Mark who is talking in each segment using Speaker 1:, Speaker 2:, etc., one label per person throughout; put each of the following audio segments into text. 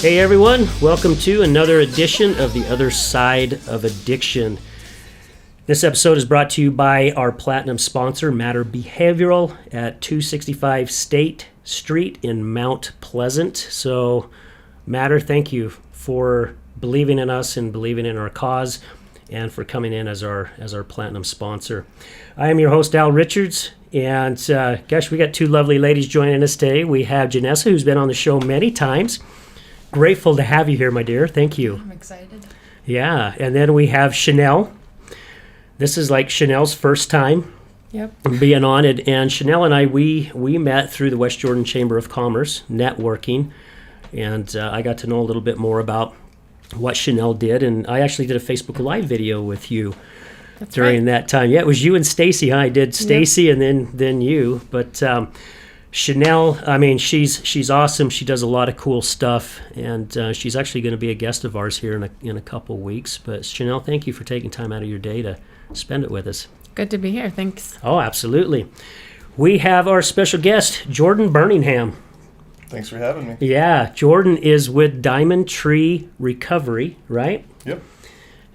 Speaker 1: Hey everyone, welcome to another edition of The Other Side of Addiction. This episode is brought to you by our platinum sponsor, Matter Behavioral at 265 State Street in Mount Pleasant. So, Matter, thank you for believing in us and believing in our cause and for coming in as our platinum sponsor. I am your host, Al Richards, and we got two lovely ladies joining us today. We have Janessa, who's been on the show many times. Grateful to have you here, my dear. Thank you.
Speaker 2: I'm excited.
Speaker 1: Yeah, and then we have Chanel. This is like Chanel's first time being on it. And Chanel and I, we met through the West Jordan Chamber of Commerce, networking. And I got to know a little bit more about what Chanel did. And I actually did a Facebook Live video with you during that time. Yeah, it was you and Stacy, huh? I did Stacy and then you. But Chanel, I mean, she's awesome. She does a lot of cool stuff, and she's actually going to be a guest of ours here in a couple weeks. But Chanel, thank you for taking time out of your day to spend it with us.
Speaker 2: Good to be here. Thanks.
Speaker 1: Oh, absolutely. We have our special guest, Jordan Burningham.
Speaker 3: Thanks for having me.
Speaker 1: Yeah, Jordan is with Diamond Tree Recovery, right?
Speaker 3: Yep.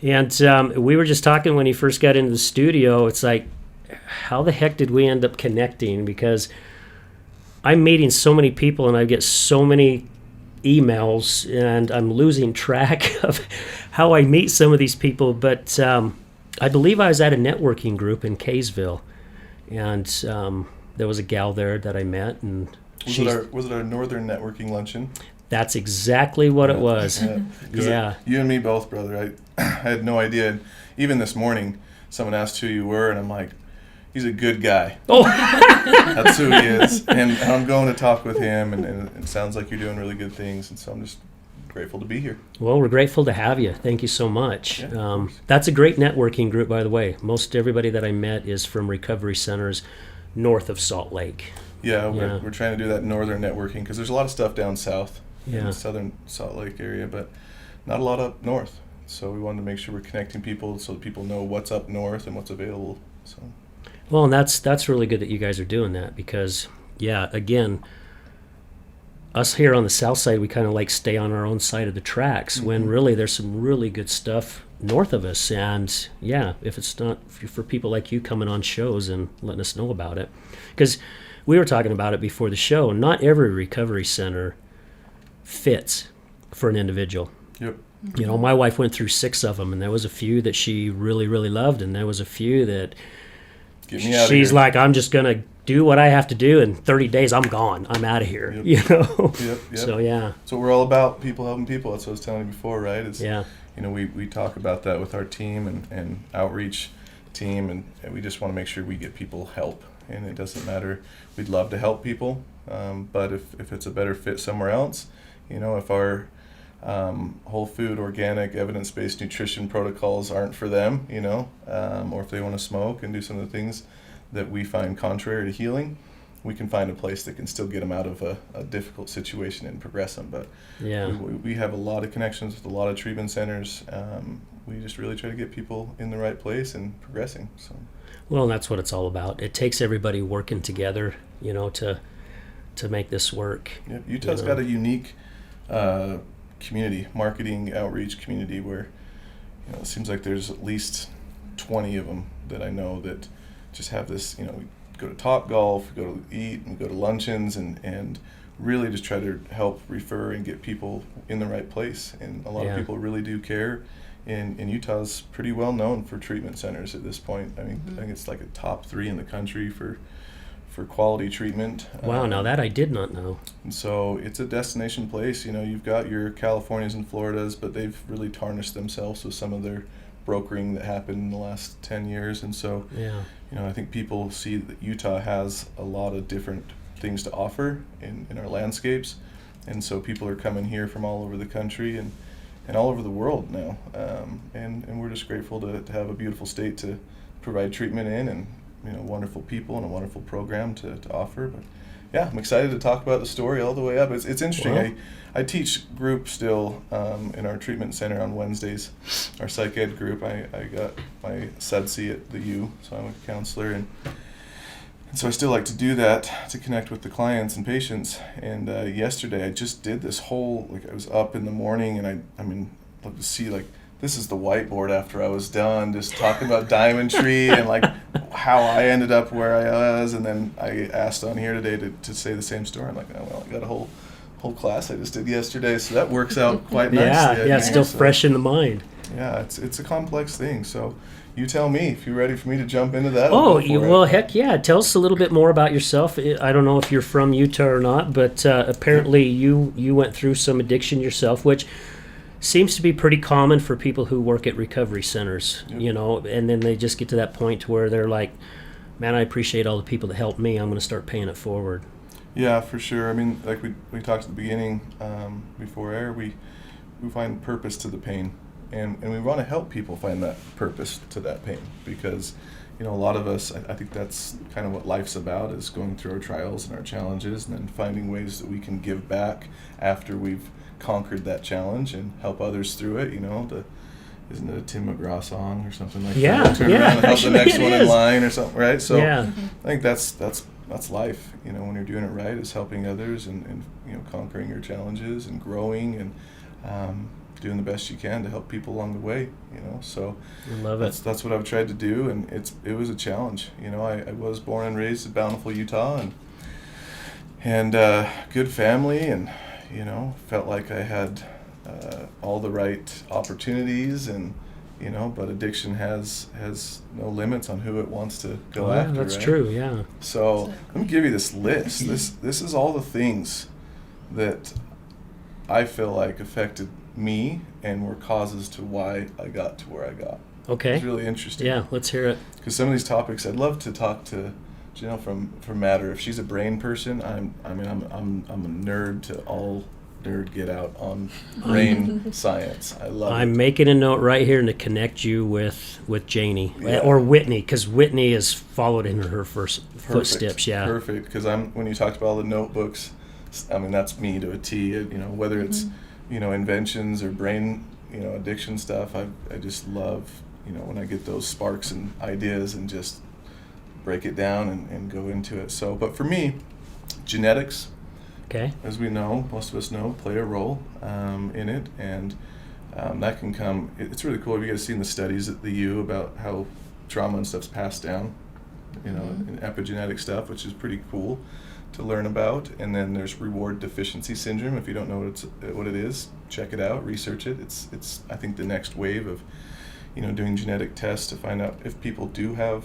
Speaker 1: And we were just talking when he first got into the studio. It's like, how the heck did we end up connecting? Because I'm meeting so many people and I get so many emails and I'm losing track of how I meet some of these people. But I believe I was at a networking group in Kaysville, and there was a gal there that I met. And
Speaker 3: was it our Northern Networking Luncheon?
Speaker 1: That's exactly what it was.
Speaker 3: Yeah. You and me both, brother. I had no idea. And even this morning, someone asked who you were, and I'm like, he's a good guy.
Speaker 1: Oh,
Speaker 3: that's who he is. And I'm going to talk with him, and it sounds like you're doing really good things. And so I'm just grateful to be here.
Speaker 1: Well, we're grateful to have you. Thank you so much.
Speaker 3: Yeah,
Speaker 1: that's a great networking group, by the way. Most everybody that I met is from recovery centers north of Salt Lake.
Speaker 3: Yeah, we're trying to do that northern networking because there's a lot of stuff down south in the southern Salt Lake area, but not a lot up north. So we wanted to make sure we're connecting people so that people know what's up north and what's available. So.
Speaker 1: Well, and that's really good that you guys are doing that because, again, us here on the south side, we kind of like stay on our own side of the tracks when really there's some really good stuff north of us. And, if it's not for people like you coming on shows and letting us know about it. Because we were talking about it before the show. Not every recovery center fits for an individual.
Speaker 3: Yep.
Speaker 1: You know, my wife went through 6 of them, and there was a few that she really, really loved, and there was a few that she's like, I'm just going to do what I have to do. In 30 days, I'm gone. I'm out of here.
Speaker 3: Yep.
Speaker 1: You know?
Speaker 3: Yep.
Speaker 1: So, yeah.
Speaker 3: That's what we're all about, people helping people. That's what I was telling you before, right?
Speaker 1: Yeah.
Speaker 3: You know, we talk about that with our team and outreach team, and we just want to make sure we get people help. And it doesn't matter. We'd love to help people, but if it's a better fit somewhere else, you know, if our whole food, organic, evidence-based nutrition protocols aren't for them, you know, or if they want to smoke and do some of the things that we find contrary to healing, we can find a place that can still get them out of a difficult situation and progress them. But we have a lot of connections with a lot of treatment centers. We just really try to get people in the right place and progressing. So.
Speaker 1: Well, that's what it's all about. It takes everybody working together, you know, to make this work.
Speaker 3: Yep. Utah's got a unique community, marketing outreach community where, you know, it seems like there's at least 20 of them that I know that just have this, you know, we go to Topgolf, we go to eat, and we go to luncheons and really just try to help refer and get people in the right place. And a lot of people really do care. And Utah's pretty well known for treatment centers at this point. I mean, I think it's like a top 3 in the country for quality treatment.
Speaker 1: Wow, now that I did not know.
Speaker 3: And so it's a destination place. You know, you've got your Californias and Floridas, but they've really tarnished themselves with some of their brokering that happened in the last 10 years. And so, you know, I think people see that Utah has a lot of different things to offer in our landscapes. And so people are coming here from all over the country and all over the world now. And we're just grateful to have a beautiful state to provide treatment in, and, you know, wonderful people and a wonderful program to offer. But yeah, I'm excited to talk about the story all the way up. It's interesting.
Speaker 1: Wow.
Speaker 3: I teach group still in our treatment center on Wednesdays, our psych ed group. I got my SEDC at the U, so I'm a counselor. And So I still like to do that to connect with the clients and patients. And yesterday I just did this whole, like I was up in the morning and I mean, love to see like, this is the whiteboard after I was done, just talking about Diamond Tree and like how I ended up where I was. And then I asked on here today to say the same story. I'm like, oh, well, I got a whole class I just did yesterday. So that works out quite nicely.
Speaker 1: Yeah, it's still fresh in the mind.
Speaker 3: Yeah, it's a complex thing. So you tell me if you're ready for me to jump into that.
Speaker 1: Well, heck yeah. Tell us a little bit more about yourself. I don't know if you're from Utah or not, but apparently you went through some addiction yourself, which seems to be pretty common for people who work at recovery centers, you know, and then they just get to that point to where they're like, man, I appreciate all the people that helped me. I'm going to start paying it forward.
Speaker 3: Yeah, for sure. I mean, like we talked at the beginning, before air, we find purpose to the pain. And we want to help people find that purpose to that pain because, you know, a lot of us, I think that's kind of what life's about, is going through our trials and our challenges and then finding ways that we can give back after we've conquered that challenge and help others through it. You know, isn't it a Tim McGraw song or something like that? Turn around and help the next one in line or something, right? So I think that's life. You know, when you're doing it right, is helping others and you know, conquering your challenges and growing and doing the best you can to help people along the way, you know. So
Speaker 1: I love it.
Speaker 3: That's what I've tried to do, and it was a challenge. You know, I was born and raised in Bountiful, Utah, and good family, and you know, felt like I had all the right opportunities, and you know, but addiction has no limits on who it wants to go after.
Speaker 1: That's
Speaker 3: right?
Speaker 1: true. Yeah.
Speaker 3: So let me give you this list. This is all the things that I feel like affected me and were causes to why I got to where I got.
Speaker 1: Okay.
Speaker 3: It's really interesting.
Speaker 1: Yeah, let's hear it.
Speaker 3: Because some of these topics, I'd love to talk to Janelle from Matter. If she's a brain person, I'm a nerd to all nerd get out on brain science. I love it.
Speaker 1: I'm making a note right here to connect you with Janie or Whitney, because Whitney has followed in her footsteps. Yeah.
Speaker 3: Perfect. Because when you talked about all the notebooks, I mean, that's me to a T. You know, whether it's you know, inventions or brain, you know, addiction stuff. I just love, you know, when I get those sparks and ideas and just break it down and go into it. So, but for me, genetics, as we know, most of us know, play a role in it. And that can come, it's really cool. Have you guys seen the studies at the U about how trauma and stuff's passed down, you know, in epigenetic stuff, which is pretty cool to learn about. And then there's reward deficiency syndrome. If you don't know what it is, check it out, research it. It's I think the next wave of, you know, doing genetic tests to find out if people do have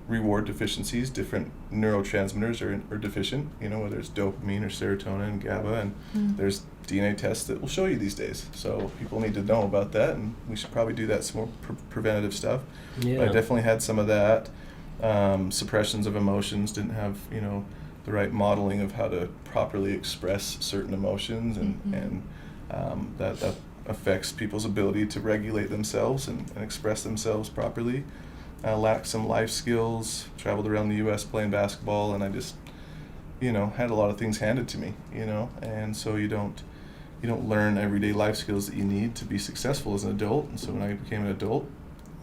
Speaker 3: reward deficiencies, different neurotransmitters are deficient, you know, whether it's dopamine or serotonin, GABA, and there's DNA tests that will show you these days. So people need to know about that, and we should probably do that, some more preventative stuff. Yeah. But I definitely had some of that. Suppressions of emotions, didn't have, you know, the right modeling of how to properly express certain emotions, and that affects people's ability to regulate themselves and express themselves properly. I lacked some life skills, traveled around the U.S. playing basketball, and I just, you know, had a lot of things handed to me, you know, and so you don't learn everyday life skills that you need to be successful as an adult. And so when I became an adult,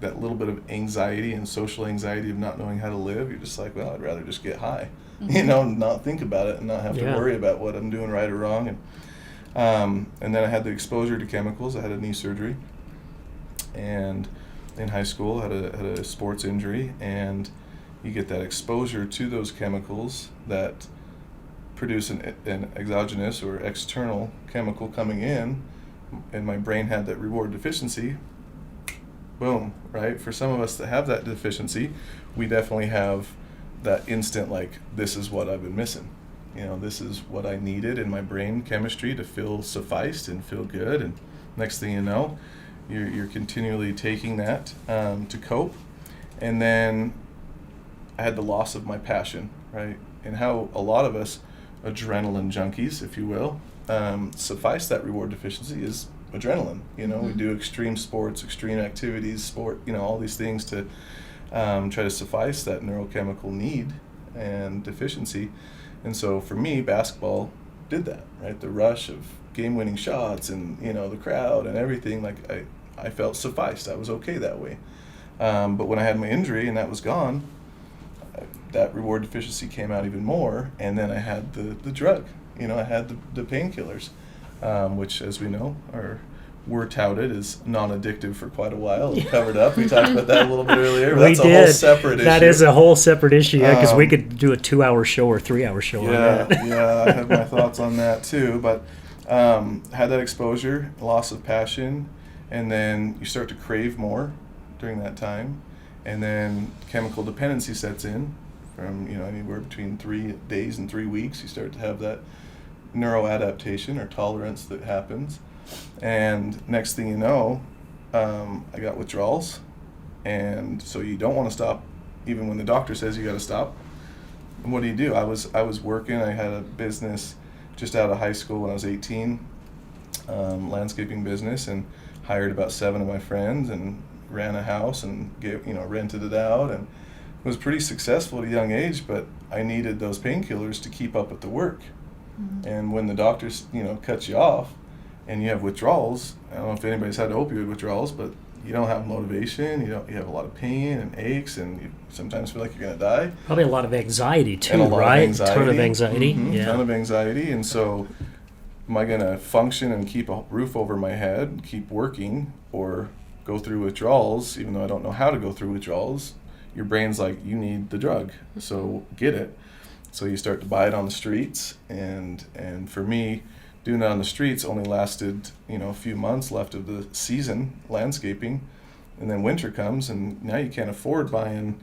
Speaker 3: that little bit of anxiety and social anxiety of not knowing how to live, you're just like, well, I'd rather just get high, you know, and not think about it and not have to worry about what I'm doing right or wrong. And then I had the exposure to chemicals. I had a knee surgery, and in high school had a sports injury, and you get that exposure to those chemicals that produce an exogenous or external chemical coming in, and my brain had that reward deficiency. Boom, right? For some of us that have that deficiency, we definitely have that instant, like, this is what I've been missing. You know, this is what I needed in my brain chemistry to feel sufficed and feel good. And next thing you know, you're continually taking that to cope. And then I had the loss of my passion, right? And how a lot of us, adrenaline junkies, if you will, suffice that reward deficiency is adrenaline. You know, we do extreme sports, extreme activities, you know, all these things to try to suffice that neurochemical need and deficiency. And so for me, basketball did that, right? The rush of game-winning shots and, you know, the crowd and everything, like I felt sufficed. I was okay that way. But when I had my injury and that was gone, that reward deficiency came out even more, and then I had the drug. I had the painkillers, which, as we know, were touted as non-addictive for quite a while and covered up. We talked about that a little bit earlier. But that's a whole separate issue.
Speaker 1: That is a whole separate issue, because we could do a 2-hour show or 3-hour show on that.
Speaker 3: Yeah, I have my thoughts on that too. But had that exposure, loss of passion, and then you start to crave more during that time. And then chemical dependency sets in from, anywhere between 3 days and 3 weeks. You start to have that neuroadaptation or tolerance that happens. And next thing you know, I got withdrawals. And so you don't want to stop even when the doctor says you got to stop. And what do? I was working. I had a business just out of high school when I was 18, landscaping business, and hired about 7 of my friends and ran a house and rented it out, and was pretty successful at a young age, but I needed those painkillers to keep up with the work. Mm-hmm. And when the doctors, cut you off and you have withdrawals, I don't know if anybody's had opioid withdrawals, but you don't have motivation, you have a lot of pain and aches, and you sometimes feel like you're going to die.
Speaker 1: Probably a lot of anxiety too,
Speaker 3: and a lot
Speaker 1: right?
Speaker 3: Of anxiety.
Speaker 1: Ton of anxiety.
Speaker 3: Mm-hmm.
Speaker 1: Yeah.
Speaker 3: Ton of anxiety. And so am I going to function and keep a roof over my head, keep working, or go through withdrawals, even though I don't know how to go through withdrawals? Your brain's like, you need the drug, so get it. So you start to buy it on the streets, and for me, doing that on the streets only lasted, a few months left of the season, landscaping, and then winter comes, and now you can't afford buying,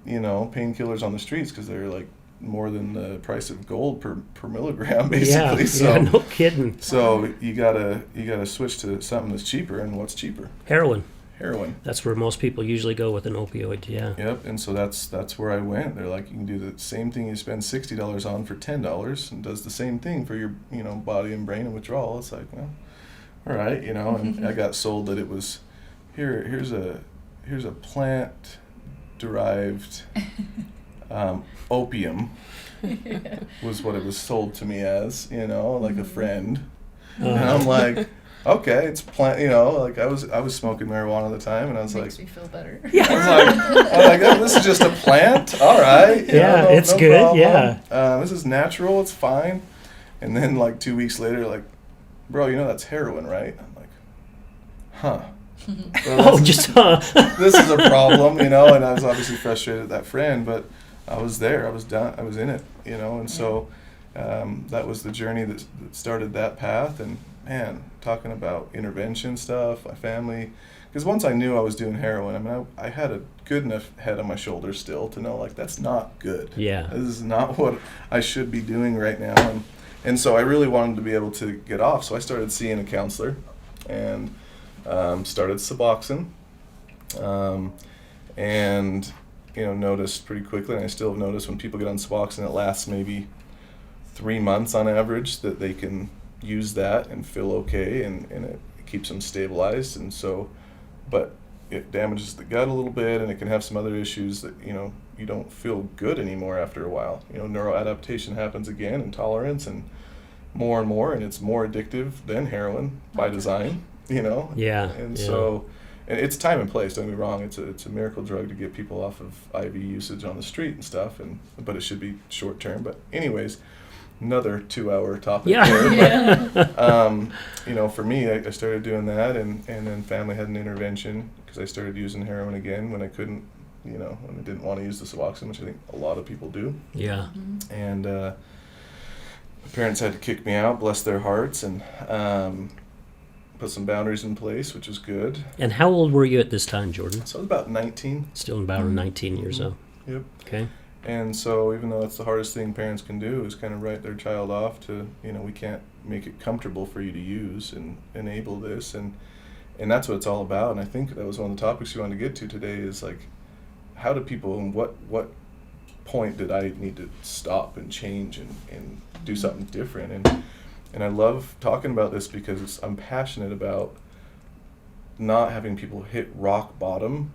Speaker 3: painkillers on the streets because they're like more than the price of gold per milligram, basically.
Speaker 1: Yeah, no kidding.
Speaker 3: So you gotta switch to something that's cheaper, and what's cheaper?
Speaker 1: Heroin.
Speaker 3: That's
Speaker 1: where most people usually go with an opioid. Yeah.
Speaker 3: Yep. And so that's where I went. They're like, you can do the same thing you spend $60 on for $10, and does the same thing for your body and brain and withdrawal. It's like, well, all right, And I got sold that it was here's a plant derived opium was what it was sold to me as, like a friend. And I'm like, okay, it's plant, like I was smoking marijuana at the time, and I was
Speaker 2: Makes me feel better.
Speaker 1: Yeah.
Speaker 3: I was like, oh, this is just a plant, all right.
Speaker 1: It's
Speaker 3: no
Speaker 1: good,
Speaker 3: problem.
Speaker 1: yeah.
Speaker 3: This is natural, it's fine. And then like 2 weeks later, like, bro, that's heroin, right? I'm like, huh. Well, this is a problem, and I was obviously frustrated at that friend, but I was there, I was done, I was in it, and so that was the journey that started that path. And man, talking about intervention stuff, my family, because once I knew I was doing heroin, I had a good enough head on my shoulders still to know, like, that's not good.
Speaker 1: Yeah.
Speaker 3: This is not what I should be doing right now. And so I really wanted to be able to get off, so I started seeing a counselor, and started Suboxone, and noticed pretty quickly, and I still have noticed when people get on Suboxone, it lasts maybe 3 months on average, that they can use that and feel okay, and it keeps them stabilized. And so, but it damages the gut a little bit, and it can have some other issues that you don't feel good anymore after a while. Neuroadaptation happens again, intolerance, and more, and it's more addictive than heroin by design.
Speaker 1: Yeah.
Speaker 3: And so, and it's time and place, don't get me wrong, it's a miracle drug to get people off of IV usage on the street and stuff, but it should be short term. But anyways, another 2-hour topic there. But, for me, I started doing that, and then family had an intervention because I started using heroin again when I couldn't, when I didn't want to use the Suboxone, which I think a lot of people do.
Speaker 1: Yeah.
Speaker 3: And my parents had to kick me out, bless their hearts, and put some boundaries in place, which was good.
Speaker 1: And how old were you at this time, Jordan?
Speaker 3: So I was about 19.
Speaker 1: Still about 19 years old.
Speaker 3: Yep.
Speaker 1: Okay.
Speaker 3: And so even though it's the hardest thing parents can do is kind of write their child off to, we can't make it comfortable for you to use and enable this. And that's what it's all about. And I think that was one of the topics you wanted to get to today is like, how do people, and what point did I need to stop and change and do something different? And I love talking about this because I'm passionate about not having people hit rock bottom.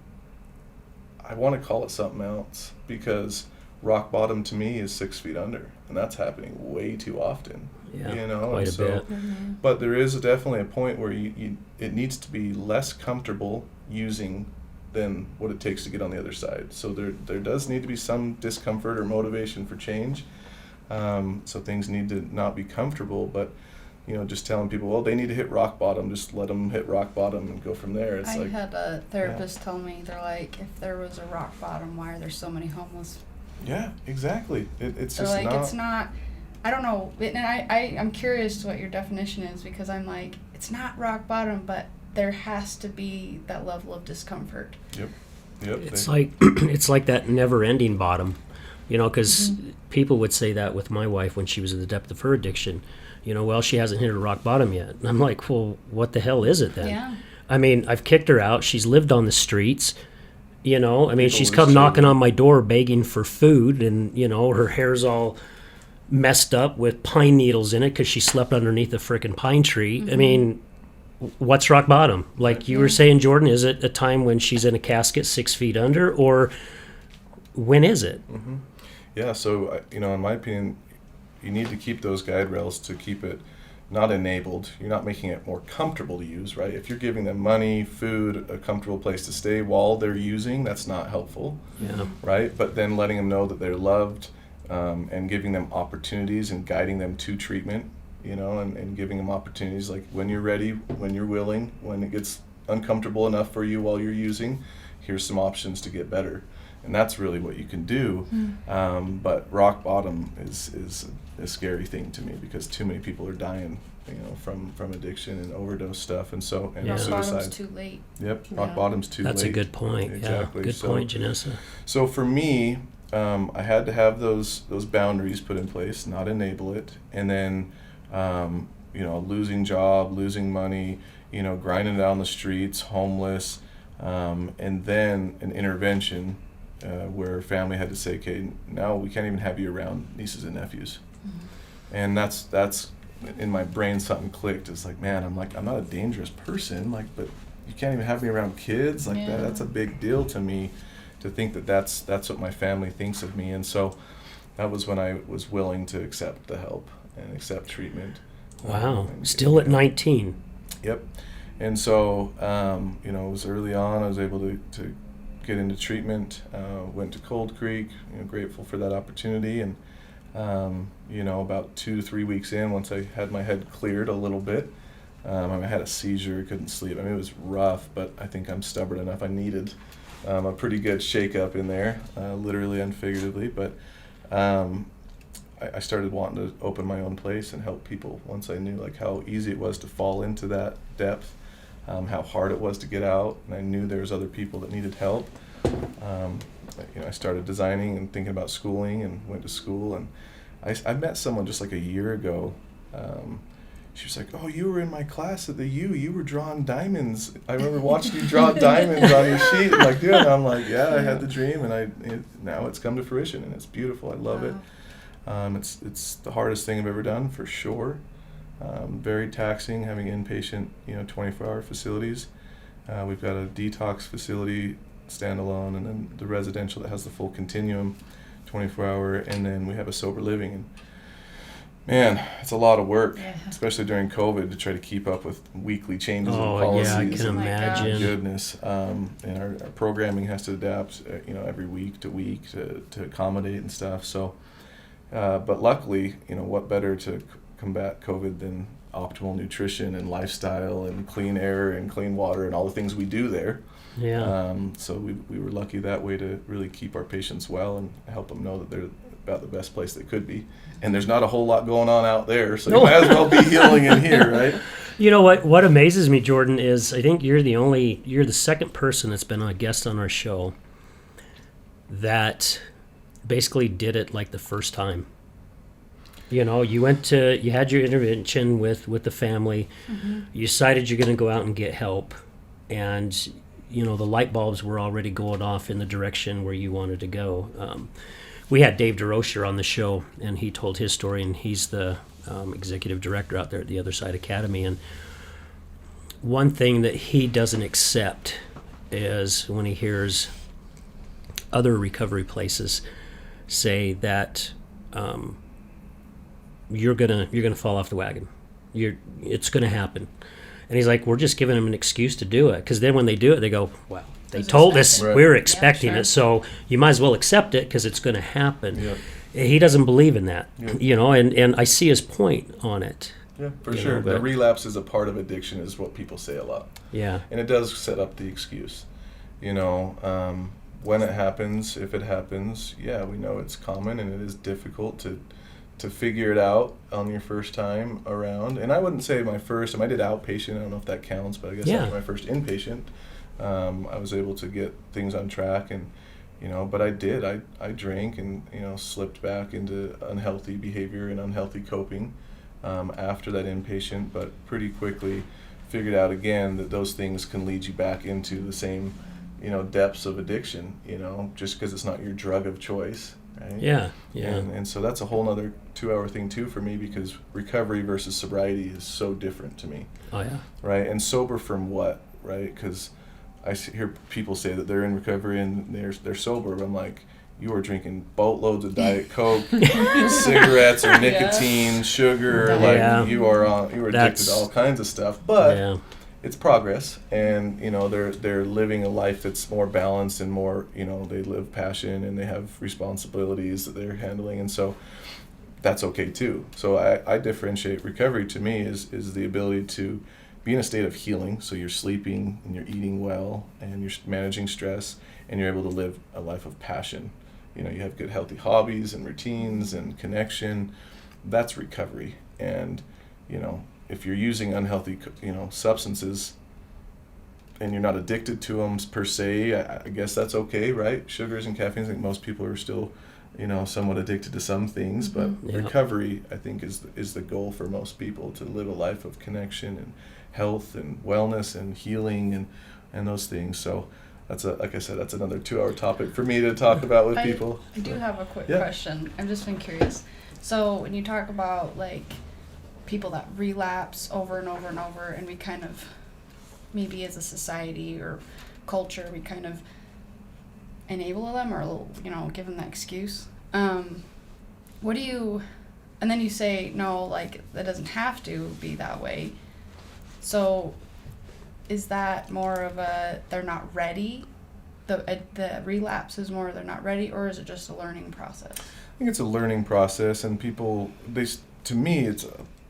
Speaker 3: I want to call it something else, because rock bottom to me is 6 feet under, and that's happening way too often.
Speaker 1: Yeah,
Speaker 3: quite
Speaker 1: a bit.
Speaker 3: But there is definitely a point where it needs to be less comfortable using than what it takes to get on the other side. So there does need to be some discomfort or motivation for change. So things need to not be comfortable, but just telling people, well, they need to hit rock bottom, just let them hit rock bottom and go from there. It's
Speaker 2: I had a therapist tell me, they're like, if there was a rock bottom, why are there so many homeless?
Speaker 3: Yeah, exactly. It's
Speaker 2: they're
Speaker 3: just
Speaker 2: like,
Speaker 3: not.
Speaker 2: it's not, I don't know, and I'm curious to what your definition is, because I'm like, it's not rock bottom, but there has to be that level of discomfort.
Speaker 3: Yep.
Speaker 1: It's like that never-ending bottom, because people would say that with my wife when she was in the depth of her addiction. Well, she hasn't hit her rock bottom yet. And I'm like, well, what the hell is it then?
Speaker 2: Yeah.
Speaker 1: I mean, I've kicked her out. She's lived on the streets. She's come
Speaker 3: were
Speaker 1: knocking
Speaker 3: saying-
Speaker 1: on my door begging for food, and her hair's all messed up with pine needles in it because she slept underneath a frickin' pine tree. I mean, what's rock bottom? Like you were saying, Jordan, is it a time when she's in a casket 6 feet under, or when is it?
Speaker 3: Yeah, so, in my opinion, you need to keep those guide rails to keep it not enabled. You're not making it more comfortable to use, right? If you're giving them money, food, a comfortable place to stay while they're using, that's not helpful, right? But then letting them know that they're loved, and giving them opportunities and guiding them to treatment, and giving them opportunities like when you're ready, when you're willing, when it gets uncomfortable enough for you while you're using, here's some options to get better. And that's really what you can do. But rock bottom is a scary thing to me, because too many people are dying, from addiction and overdose stuff, and
Speaker 2: Rock
Speaker 3: suicide.
Speaker 2: bottom's too late.
Speaker 3: Yep, rock bottom's too
Speaker 1: That's
Speaker 3: late.
Speaker 1: a good point.
Speaker 3: Exactly.
Speaker 1: Yeah, good point, Janessa.
Speaker 3: So for me, I had to have those boundaries put in place, not enable it, and then losing job, losing money, grinding down the streets, homeless, and then an intervention where family had to say, okay, now we can't even have you around nieces and nephews. And that's in my brain, something clicked. It's like, man, I'm not a dangerous person, but you can't even have me around kids that's a big deal to me, to think that's what my family thinks of me. And so that was when I was willing to accept the help and accept treatment.
Speaker 1: Wow. Still at 19.
Speaker 3: Yep. And so, it was early on. I was able to get into treatment. Went to Cold Creek. Grateful for that opportunity. And about 2 to 3 weeks in, once I had my head cleared a little bit, I had a seizure. Couldn't sleep. I mean, it was rough, but I think I'm stubborn enough. I needed a pretty good shake-up in there, literally and figuratively. But I started wanting to open my own place and help people once I knew how easy it was to fall into that depth, how hard it was to get out, and I knew there was other people that needed help. I started designing and thinking about schooling, and went to school, and I met someone just a year ago. She was like, oh, you were in my class at the U. You were drawing diamonds. I remember watching you draw diamonds on your sheet. I'm like, dude, and I'm like, yeah, I had the dream, and now it's come to fruition, and it's beautiful. I love it. It's the hardest thing I've ever done, for sure. Very taxing, having inpatient, 24-hour facilities. We've got a detox facility, standalone, and then the residential that has the full continuum, 24-hour, and then we have a sober living. And man, it's a lot of work, especially during COVID, to try to keep up with weekly changes in policies.
Speaker 1: Yeah, I can imagine.
Speaker 3: Goodness, and our programming has to adapt, every week to accommodate and stuff. So, but luckily, what better to combat COVID than optimal nutrition and lifestyle and clean air and clean water and all the things we do there.
Speaker 1: Yeah.
Speaker 3: So we were lucky that way to really keep our patients well and help them know that they're about the best place they could be. And there's not a whole lot going on out there, so you might as well be healing in here, right?
Speaker 1: You know what amazes me, Jordan, is I think you're the second person that's been a guest on our show that basically did it the first time. You had your intervention with the family. You decided you're going to go out and get help, and the light bulbs were already going off in the direction where you wanted to go. We had Dave DeRocher on the show, and he told his story, and he's the executive director out there at the Other Side Academy. And one thing that he doesn't accept is when he hears other recovery places say that you're gonna fall off the wagon. It's gonna happen. And he's like, we're just giving them an excuse to do it, because then when they do it, they go, well, They
Speaker 2: was
Speaker 1: told us
Speaker 2: expected.
Speaker 3: Right.
Speaker 1: we were expecting
Speaker 2: sure.
Speaker 1: it, so you might as well accept it because it's going to happen.
Speaker 3: Yeah.
Speaker 1: He doesn't believe in that,
Speaker 3: Yeah.
Speaker 1: and I see his point on it.
Speaker 3: Yeah, for
Speaker 1: You
Speaker 3: sure.
Speaker 1: know,
Speaker 3: The
Speaker 1: but-
Speaker 3: relapse is a part of addiction, is what people say a lot,
Speaker 1: Yeah,
Speaker 3: and it does set up the excuse. When it happens, if it happens, yeah, we know it's common, and it is difficult to figure it out on your first time around. And I wouldn't say my first. I did outpatient. I don't know if that counts, but I guess that
Speaker 1: Yeah.
Speaker 3: was my first inpatient. I was able to get things on track, and but I did. I drank and slipped back into unhealthy behavior and unhealthy coping after that inpatient, but pretty quickly figured out again that those things can lead you back into the same depths of addiction, just because it's not your drug of choice, right?
Speaker 1: yeah.
Speaker 3: And so that's a whole nother 2-hour thing too for me, because recovery versus sobriety is so different to me,
Speaker 1: Oh yeah.
Speaker 3: right? And sober from what, right? Because I hear people say that they're in recovery and they're sober, but I'm like, you are drinking boatloads of Diet Coke, cigarettes or nicotine, sugar,
Speaker 1: Yeah.
Speaker 3: like you are addicted
Speaker 1: That's-
Speaker 3: to all kinds of stuff. But
Speaker 1: Yeah.
Speaker 3: it's progress, and they're living a life that's more balanced and more, they live passion and they have responsibilities that they're handling, and so that's okay too. So I differentiate recovery to me is the ability to be in a state of healing, so you're sleeping and you're eating well and you're managing stress and you're able to live a life of passion. You have good healthy hobbies and routines and connection. That's recovery. And if you're using unhealthy substances and you're not addicted to them per se, I guess that's okay, right? Sugars and caffeine, I think most people are still somewhat addicted to some things, but
Speaker 1: Yeah.
Speaker 3: recovery, I think, is the goal for most people, to live a life of connection and health and wellness and healing and those things. So that's like I said, that's another 2-hour topic for me to talk about with people.
Speaker 2: I do have a quick
Speaker 3: Yeah.
Speaker 2: question. I've just been curious. So when you talk about like people that relapse over and over and over, and we kind of, maybe as a society or culture, we kind of enable them or give them that excuse. What do you, and then you say no, like that doesn't have to be that way. So is that more of a they're not ready? The relapse is more they're not ready, or is it just a learning process?
Speaker 3: I think it's a learning process, and people, to me, it's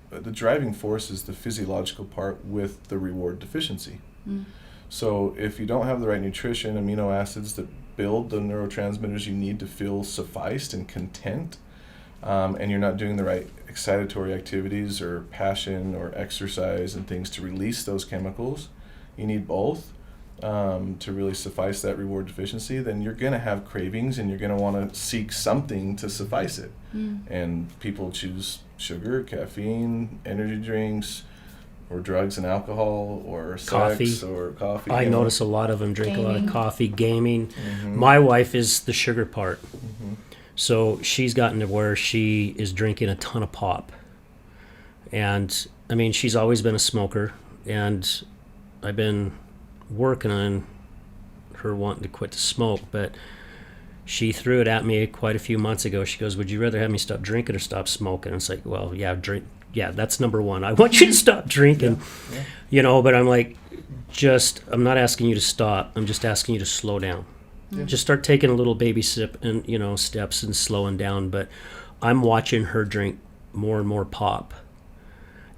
Speaker 3: the driving force is the physiological part with the reward deficiency. So if you don't have the right nutrition, amino acids that build the neurotransmitters you need to feel sufficed and content, and you're not doing the right excitatory activities or passion or exercise and things to release those chemicals, you need both to really suffice that reward deficiency, then you're going to have cravings and you're going to want to seek something to suffice it. And people choose sugar, caffeine, energy drinks, or drugs and alcohol, or
Speaker 1: Coffee.
Speaker 3: sex, or coffee.
Speaker 1: I notice a lot of them drink a lot of
Speaker 2: Gaming.
Speaker 1: coffee, gaming.
Speaker 3: Mhm.
Speaker 1: My wife is the sugar part.
Speaker 3: Mhm.
Speaker 1: So she's gotten to where she is drinking a ton of pop. And I mean, she's always been a smoker, and I've been working on her wanting to quit to smoke, but she threw it at me quite a few months ago. She goes, "Would you rather have me stop drinking or stop smoking?" And it's like, well, yeah, drink. Yeah, that's number one. I want you to stop drinking,
Speaker 3: Yeah.
Speaker 1: but I'm like, I'm not asking you to stop. I'm just asking you to slow down.
Speaker 3: Yeah.
Speaker 1: Just start taking a little baby sip and, steps and slowing down. But I'm watching her drink more and more pop.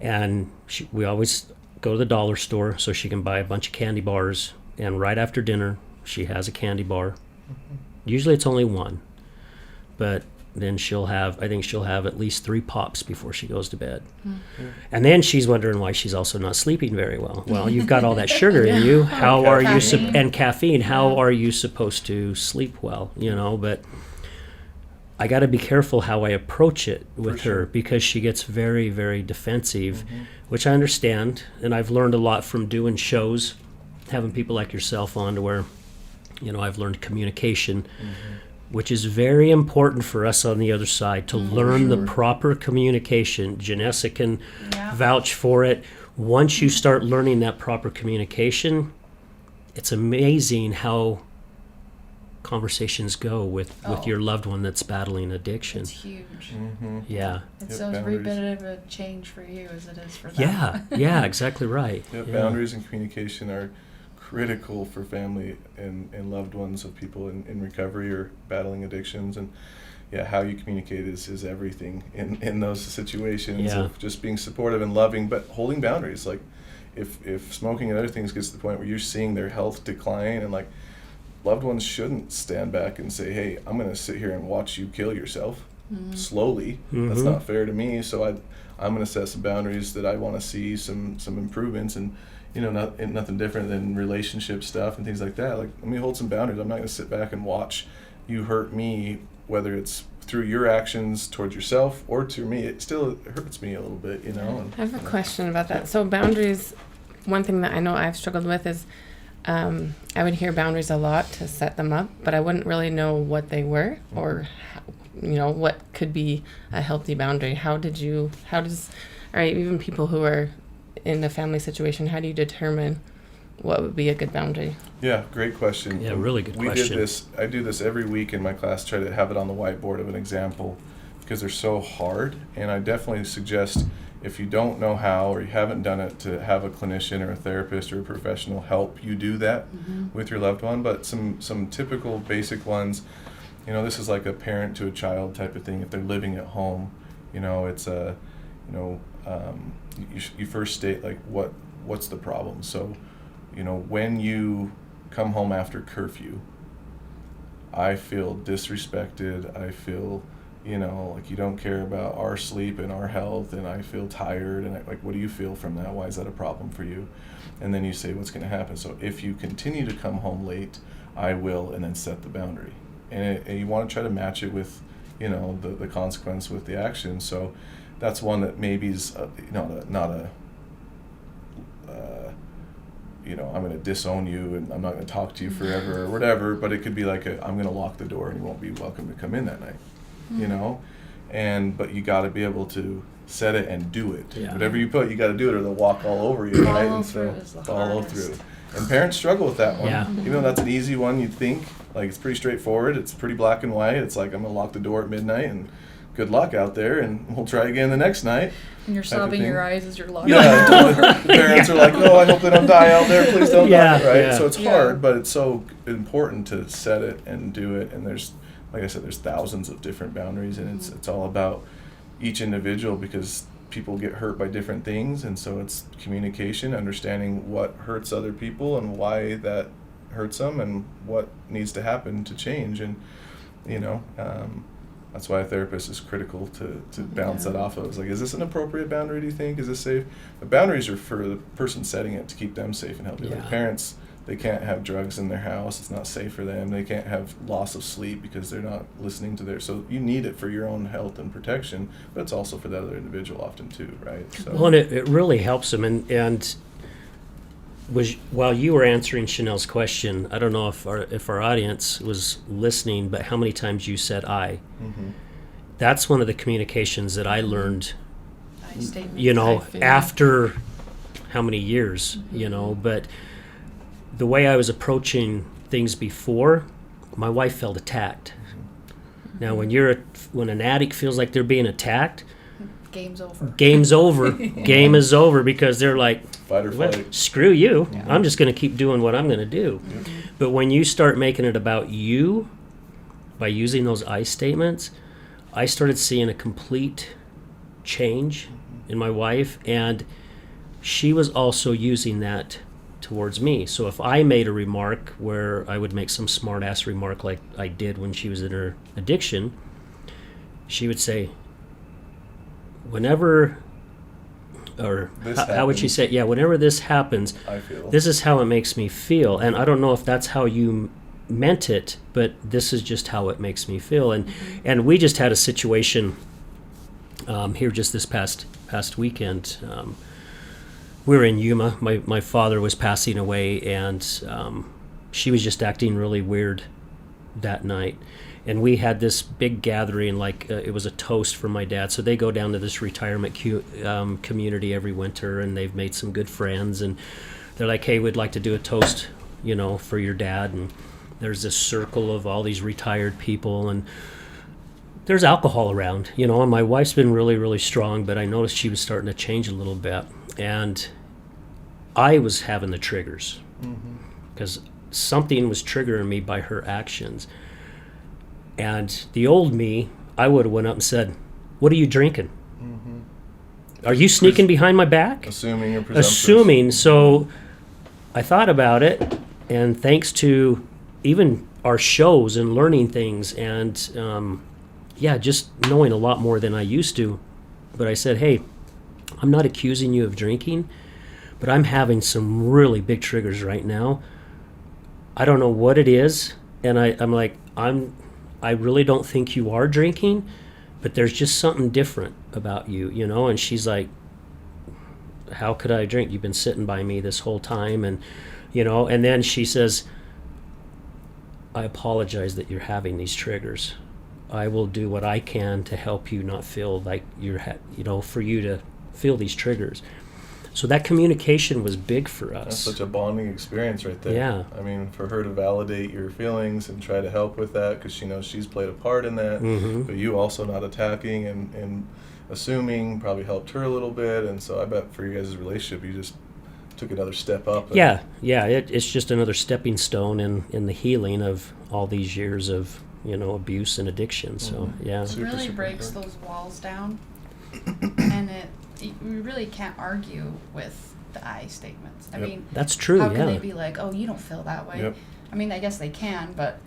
Speaker 1: And we always go to the dollar store so she can buy a bunch of candy bars. And right after dinner, she has a candy bar. Usually it's only one. But then I think she'll have at least 3 pops before she goes to bed. And then she's wondering why she's also not sleeping very well. Well, you've got all that sugar in you. How are you,
Speaker 2: Caffeine.
Speaker 1: and caffeine, how are you supposed to sleep well, But I got to be careful how I approach it with
Speaker 3: For
Speaker 1: her,
Speaker 3: sure.
Speaker 1: because she gets very, very defensive, which I understand. And I've learned a lot from doing shows, having people like yourself on, to where, I've learned communication, which is very important for us on the other side, to learn the proper communication. Janessa can
Speaker 2: Yeah.
Speaker 1: vouch for it. Once you start learning that proper communication, it's amazing how conversations go with
Speaker 2: Oh.
Speaker 1: your loved one that's battling addiction.
Speaker 2: It's huge.
Speaker 3: Mhm.
Speaker 1: Yeah.
Speaker 2: It's
Speaker 3: Yep,
Speaker 2: as every
Speaker 3: boundaries.
Speaker 2: bit of a change for you as it is for them.
Speaker 1: Yeah, exactly right.
Speaker 3: Yep,
Speaker 1: Yeah.
Speaker 3: boundaries and communication are critical for family and loved ones of people in recovery or battling addictions. And yeah, how you communicate is everything in those situations of just being supportive and loving, but holding boundaries. Like if smoking and other things gets to the point where you're seeing their health decline, and like loved ones shouldn't stand back and say, hey, I'm going to sit here and watch you kill yourself slowly. That's not fair to me. So I'm going to set some boundaries that I want to see some improvements, and nothing different than relationship stuff and things like that. Like, let me hold some boundaries. I'm not going to sit back and watch you hurt me, whether it's through your actions towards yourself or to me. It still hurts me a little bit, And,
Speaker 4: I have a question about that. So boundaries, one thing that I know I've struggled with is I would hear boundaries a lot to set them up, but I wouldn't really know what they were or what could be a healthy boundary. Even people who are in a family situation, how do you determine what would be a good boundary?
Speaker 3: Yeah, great question.
Speaker 1: Yeah, really good question.
Speaker 3: I do this every week in my class, try to have it on the whiteboard of an example, because they're so hard. And I definitely suggest, if you don't know how or you haven't done it, to have a clinician or a therapist or a professional help you do that with your loved one. But some typical basic ones, this is like a parent to a child type of thing. If they're living at home, it's a, you first state like what's the problem. So, when you come home after curfew, I feel disrespected. I feel, like you don't care about our sleep and our health, and I feel tired. And what do you feel from that? Why is that a problem for you? And then you say what's going to happen. So if you continue to come home late, I will, and then set the boundary. And you want to try to match it with, the consequence with the action. So that's one that maybe is, I'm going to disown you and I'm not going to talk to you forever or whatever, but it could be like I'm going to lock the door and you won't be welcome to come in that night, but you got to be able to set it and do it. Yeah. Whatever you put, you got to do it, or they'll walk all over you, right?
Speaker 2: And so follow through.
Speaker 3: And parents struggle with that one. Yeah. Even though that's an easy one, you'd think, like, it's pretty straightforward. It's pretty black and white. It's like, I'm going to lock the door at midnight and good luck out there, and we'll try again the next night.
Speaker 2: And you're sobbing your eyes as you're locking the door.
Speaker 3: The parents are like, no, I hope they don't die out there. Please don't die, right? Yeah. So it's hard, but it's so important to set it and do it. And there's, like I said, there's thousands of different boundaries, and it's all about each individual, because people get hurt by different things. And so it's communication, understanding what hurts other people and why that hurts them and what needs to happen to change. And, that's why a therapist is critical to bounce that off of. It's like, is this an appropriate boundary, do you think? Is this safe? The boundaries are for the person setting it to keep them safe and healthy. Yeah. Like parents, they can't have drugs in their house. It's not safe for them. They can't have loss of sleep because they're not listening to their... So you need it for your own health and protection, but it's also for that other individual often too, right? So.
Speaker 1: Well, and it really helps them. And while you were answering Chanel's question, I don't know if our audience was listening, but how many times you said I. Mm-hmm. That's one of the communications that I learned, after how many years, but the way I was approaching things before, my wife felt attacked. Mm-hmm. Now, when an addict feels like they're being attacked,
Speaker 2: game's over.
Speaker 1: Game is over, because they're like,
Speaker 3: fight or flight.
Speaker 1: Screw you. Yeah. I'm just going to keep doing what I'm going to do. Mm-hmm. But when you start making it about you by using those I statements, I started seeing a complete change in my wife, and she was also using that towards me. So if I made a remark where I would make some smart ass remark like I did when she was in her addiction, she would say, whenever she say? Yeah, whenever this happens,
Speaker 3: I feel.
Speaker 1: This is how it makes me feel. And I don't know if that's how you meant it, but this is just how it makes me feel. And we just had a situation here just this past weekend. We were in Yuma. My father was passing away, and she was just acting really weird that night. And we had this big gathering, like it was a toast for my dad. So they go down to this retirement community every winter, and they've made some good friends. And they're like, hey, we'd like to do a toast, for your dad. And there's this circle of all these retired people, and there's alcohol around, and my wife's been really, really strong, but I noticed she was starting to change a little bit. And I was having the triggers. Mm-hmm. because something was triggering me by her actions. And the old me, I would have went up and said, "What are you drinking? Are you sneaking behind my back?"
Speaker 3: Assuming or presumptuous.
Speaker 1: Assuming. So I thought about it, and thanks to even our shows and learning things, and just knowing a lot more than I used to. But I said, hey, I'm not accusing you of drinking, but I'm having some really big triggers right now. I don't know what it is, and I'm like, I really don't think you are drinking, but there's just something different about you, you know? And she's like, how could I drink? You've been sitting by me this whole time. And, you know, and then she says, I apologize that you're having these triggers. I will do what I can to help you not feel like for you to feel these triggers. So that communication was big for us.
Speaker 3: That's such a bonding experience right there.
Speaker 1: Yeah.
Speaker 3: I mean, for her to validate your feelings and try to help with that, because she knows she's played a part in that, but you also not attacking and assuming probably helped her a little bit. And so I bet for you guys' relationship, you just took another step up.
Speaker 1: It's just another stepping stone in the healing of all these years of, abuse and addiction. So, yeah.
Speaker 2: It really
Speaker 3: Super
Speaker 2: breaks
Speaker 3: important.
Speaker 2: those walls down, and we really can't argue with the I statements. I mean,
Speaker 1: that's true.
Speaker 2: How can they be like, "Oh, you don't feel that way"?
Speaker 3: Yep.
Speaker 2: I mean, I guess they can, but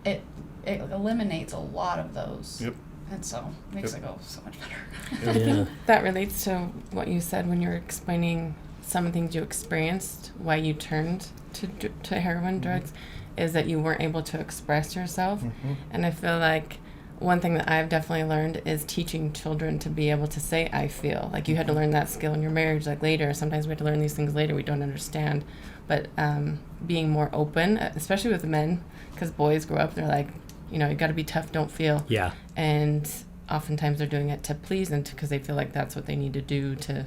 Speaker 2: it eliminates a lot of those.
Speaker 3: Yep.
Speaker 2: And so makes it go so much better.
Speaker 4: I think that relates to what you said when you were explaining some of the things you experienced, why you turned to heroin drugs, is that you weren't able to express yourself. And I feel like one thing that I've definitely learned is teaching children to be able to say, I feel. Like you had to learn that skill in your marriage, like later. Sometimes we have to learn these things later we don't understand. But being more open, especially with men, because boys grow up, they're like, you got to be tough, don't feel.
Speaker 1: Yeah.
Speaker 4: And oftentimes they're doing it to please and because they feel like that's what they need to do to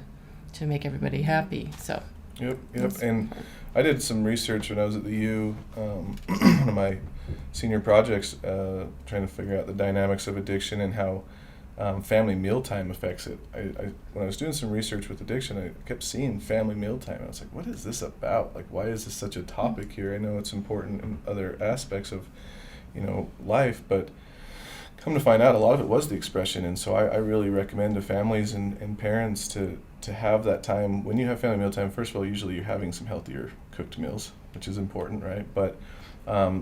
Speaker 4: make everybody happy. So.
Speaker 3: Yep. And I did some research when I was at the U, one of my senior projects, trying to figure out the dynamics of addiction and how family mealtime affects it. When I was doing some research with addiction, I kept seeing family mealtime. I was like, what is this about? Like, why is this such a topic here? I know it's important in other aspects of, life, but come to find out, a lot of it was the expression. And so I really recommend to families and parents to have that time. When you have family mealtime, first of all, usually you're having some healthier cooked meals, which is important, right? But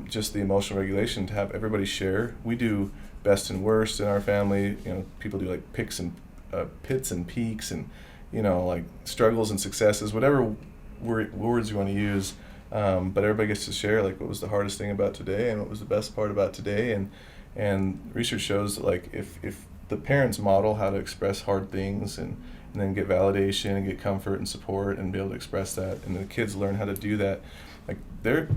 Speaker 3: just the emotional regulation, to have everybody share. We do best and worst in our family. People do like pits and peaks and, like struggles and successes, whatever words you want to use. But everybody gets to share like what was the hardest thing about today and what was the best part about today. And research shows that like if the parents model how to express hard things and then get validation and get comfort and support and be able to express that, and the kids learn how to do that, like they're,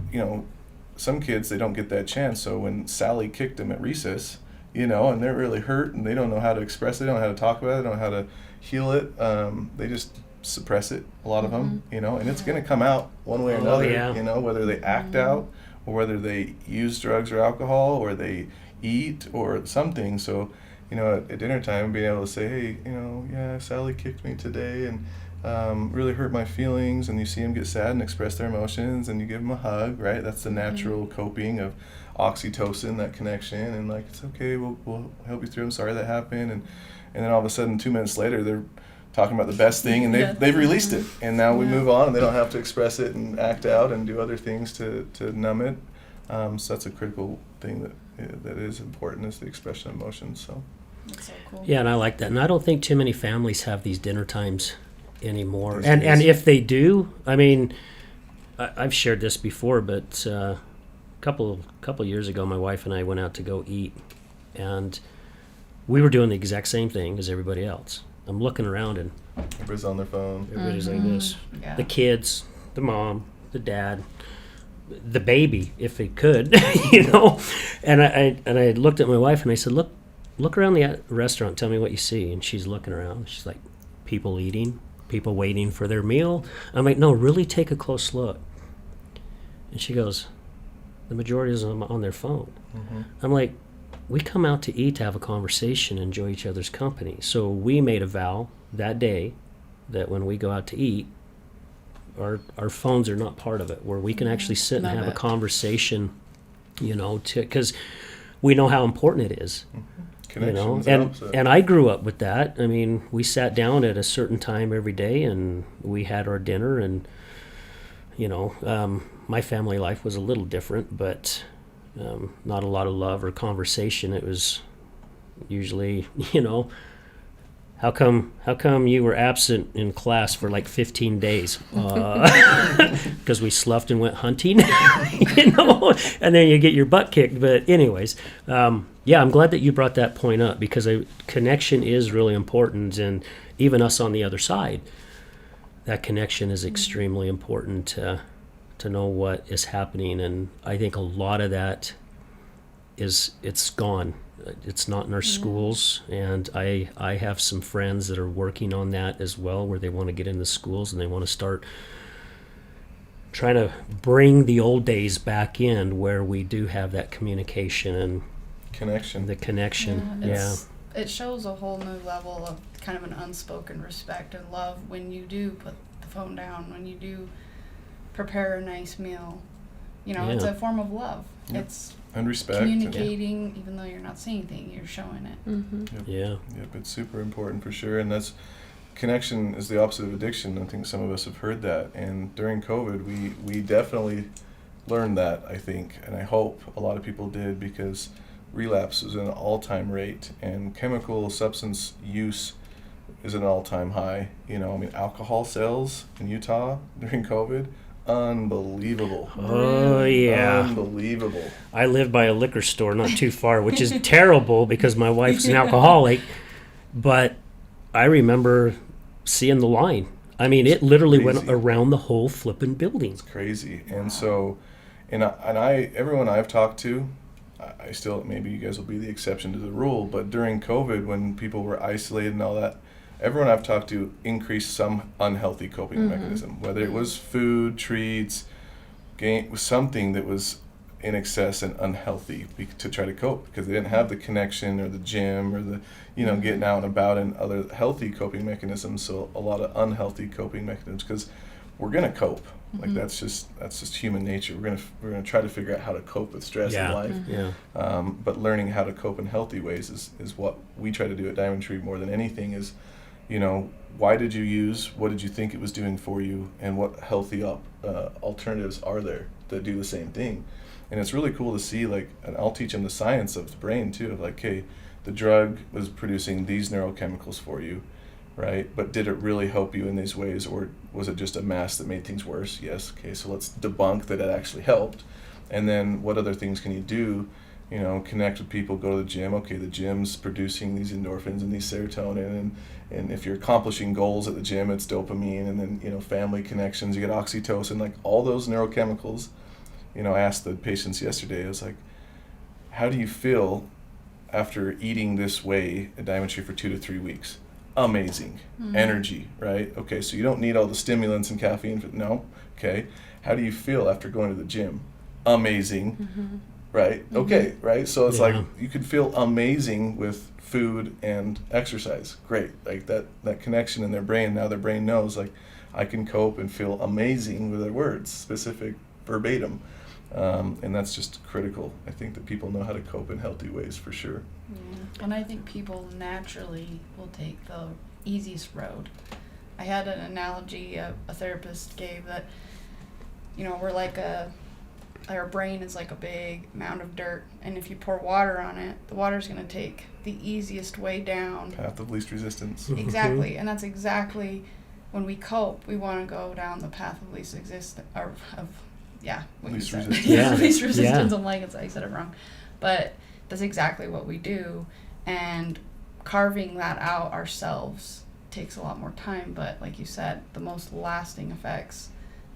Speaker 3: some kids, they don't get that chance. So when Sally kicked them at recess, and they're really hurt and they don't know how to express it, they don't know how to talk about it, they don't know how to heal it, they just suppress it, a lot of them, and it's going to come out one way or another, whether they act out or whether they use drugs or alcohol or they eat or something. So, at dinner time, being able to say, hey, Sally kicked me today and really hurt my feelings, and you see them get sad and express their emotions and you give them a hug, right? That's the natural coping of oxytocin, that connection, and like, it's okay, we'll help you through, I'm sorry that happened. And then all of a sudden 2 minutes later they're talking about the best thing and they've released it, and now we move on and they don't have to express it and act out and do other things to numb it. So that's a critical thing that is important, is the expression of emotions. So
Speaker 2: That's so cool.
Speaker 1: Yeah, and I like that. And I don't think too many families have these dinner times anymore. And if they do, I mean, I've shared this before, but a couple years ago, my wife and I went out to go eat, and we were doing the exact same thing as everybody else. I'm looking around, and
Speaker 3: everybody's on their phone.
Speaker 1: Everybody's like this.
Speaker 2: Yeah.
Speaker 1: The kids, the mom, the dad, the baby, if they could, And I looked at my wife and I said, look around the restaurant, tell me what you see. And she's looking around. She's like, people eating, people waiting for their meal. I'm like, no, really take a close look. And she goes, the majority is on their phone. I'm like, we come out to eat to have a conversation, enjoy each other's company. So we made a vow that day that when we go out to eat, our phones are not part of it, where we can actually sit and
Speaker 4: Love
Speaker 1: have a
Speaker 4: it.
Speaker 1: conversation, because we know how important it is.
Speaker 3: Connections
Speaker 1: and
Speaker 3: helps it.
Speaker 1: and I grew up with that. I mean, we sat down at a certain time every day and we had our dinner, and my family life was a little different, but not a lot of love or conversation. It was usually, how come you were absent in class for like 15 days? Because we sloughed and went hunting, and then you get your butt kicked. But anyways, yeah, I'm glad that you brought that point up, because connection is really important, and even us on the other side, that connection is extremely important to know what is happening. And I think a lot of that it's gone. It's not in our schools, and I have some friends that are working on that as well, where they want to get into schools and they want to start trying to bring the old days back in, where we do have that communication and
Speaker 3: Connection.
Speaker 1: the connection.
Speaker 2: It shows a whole new level of kind of an unspoken respect and love when you do put the phone down, when you do prepare a nice meal. It's
Speaker 1: Yeah.
Speaker 2: a form of love.
Speaker 3: Yep.
Speaker 2: It's
Speaker 3: And respect.
Speaker 2: communicating, even though you're not saying anything, you're showing it.
Speaker 1: Yeah.
Speaker 3: Yep, it's super important for sure. And connection is the opposite of addiction. I think some of us have heard that. And during COVID, we definitely learned that, I think. And I hope a lot of people did, because relapse is at an all-time rate, and chemical substance use is at an all-time high. Alcohol sales in Utah during COVID, unbelievable.
Speaker 1: Oh yeah.
Speaker 3: Unbelievable.
Speaker 1: I live by a liquor store not too far, which is terrible because my wife's an alcoholic. But I remember seeing the line. I mean, it literally went
Speaker 3: Crazy.
Speaker 1: around the whole flipping building.
Speaker 3: It's crazy. And so, everyone I've talked to, I still, maybe you guys will be the exception to the rule, but during COVID, when people were isolated and all that, everyone I've talked to increased some unhealthy coping mechanism, whether it was food, treats, something that was in excess and unhealthy to try to cope, because they didn't have the connection or the gym or the, getting out and about and other healthy coping mechanisms. So a lot of unhealthy coping mechanisms, because we're going to cope. Like that's just human nature. We're gonna try to figure out how to cope with stress in life.
Speaker 1: Yeah.
Speaker 3: But learning how to cope in healthy ways is what we try to do at Diamond Tree more than anything. Is, why did you use? What did you think it was doing for you? And what healthy alternatives are there that do the same thing? And it's really cool to see. Like, and I'll teach them the science of the brain too. Of like, hey, the drug was producing these neurochemicals for you, right? But did it really help you in these ways, or was it just a mask that made things worse? Yes. Okay, so let's debunk that it actually helped. And then what other things can you do? Connect with people, go to the gym. Okay, the gym's producing these endorphins and these serotonin, and if you're accomplishing goals at the gym, it's dopamine, and then, family connections, you get oxytocin, like all those neurochemicals. I asked the patients yesterday, I was like, how do you feel after eating this way at Diamond Tree for 2 to 3 weeks? Amazing. Energy, right? Okay, so you don't need all the stimulants and caffeine. No. Okay. How do you feel after going to the gym? Amazing. Right? Okay, right? So it's like you could feel amazing with food and exercise. Great. Like that connection in their brain. Now their brain knows, like, I can cope and feel amazing with their words, specific, verbatim. And that's just critical. I think that people know how to cope in healthy ways for sure.
Speaker 2: And I think people naturally will take the easiest road. I had an analogy a therapist gave that, we're like our brain is like a big mound of dirt, and if you pour water on it, the water's going to take the easiest way down.
Speaker 3: Path of least resistance.
Speaker 2: Exactly, and that's exactly when we cope. We want to go down the path of least resistance,
Speaker 3: Least
Speaker 2: said.
Speaker 3: resistance.
Speaker 1: Yeah.
Speaker 2: Least resistance.
Speaker 1: Yeah.
Speaker 2: I'm like, I said it wrong, but that's exactly what we do, and carving that out ourselves takes a lot more time. But like you said, the most lasting effects.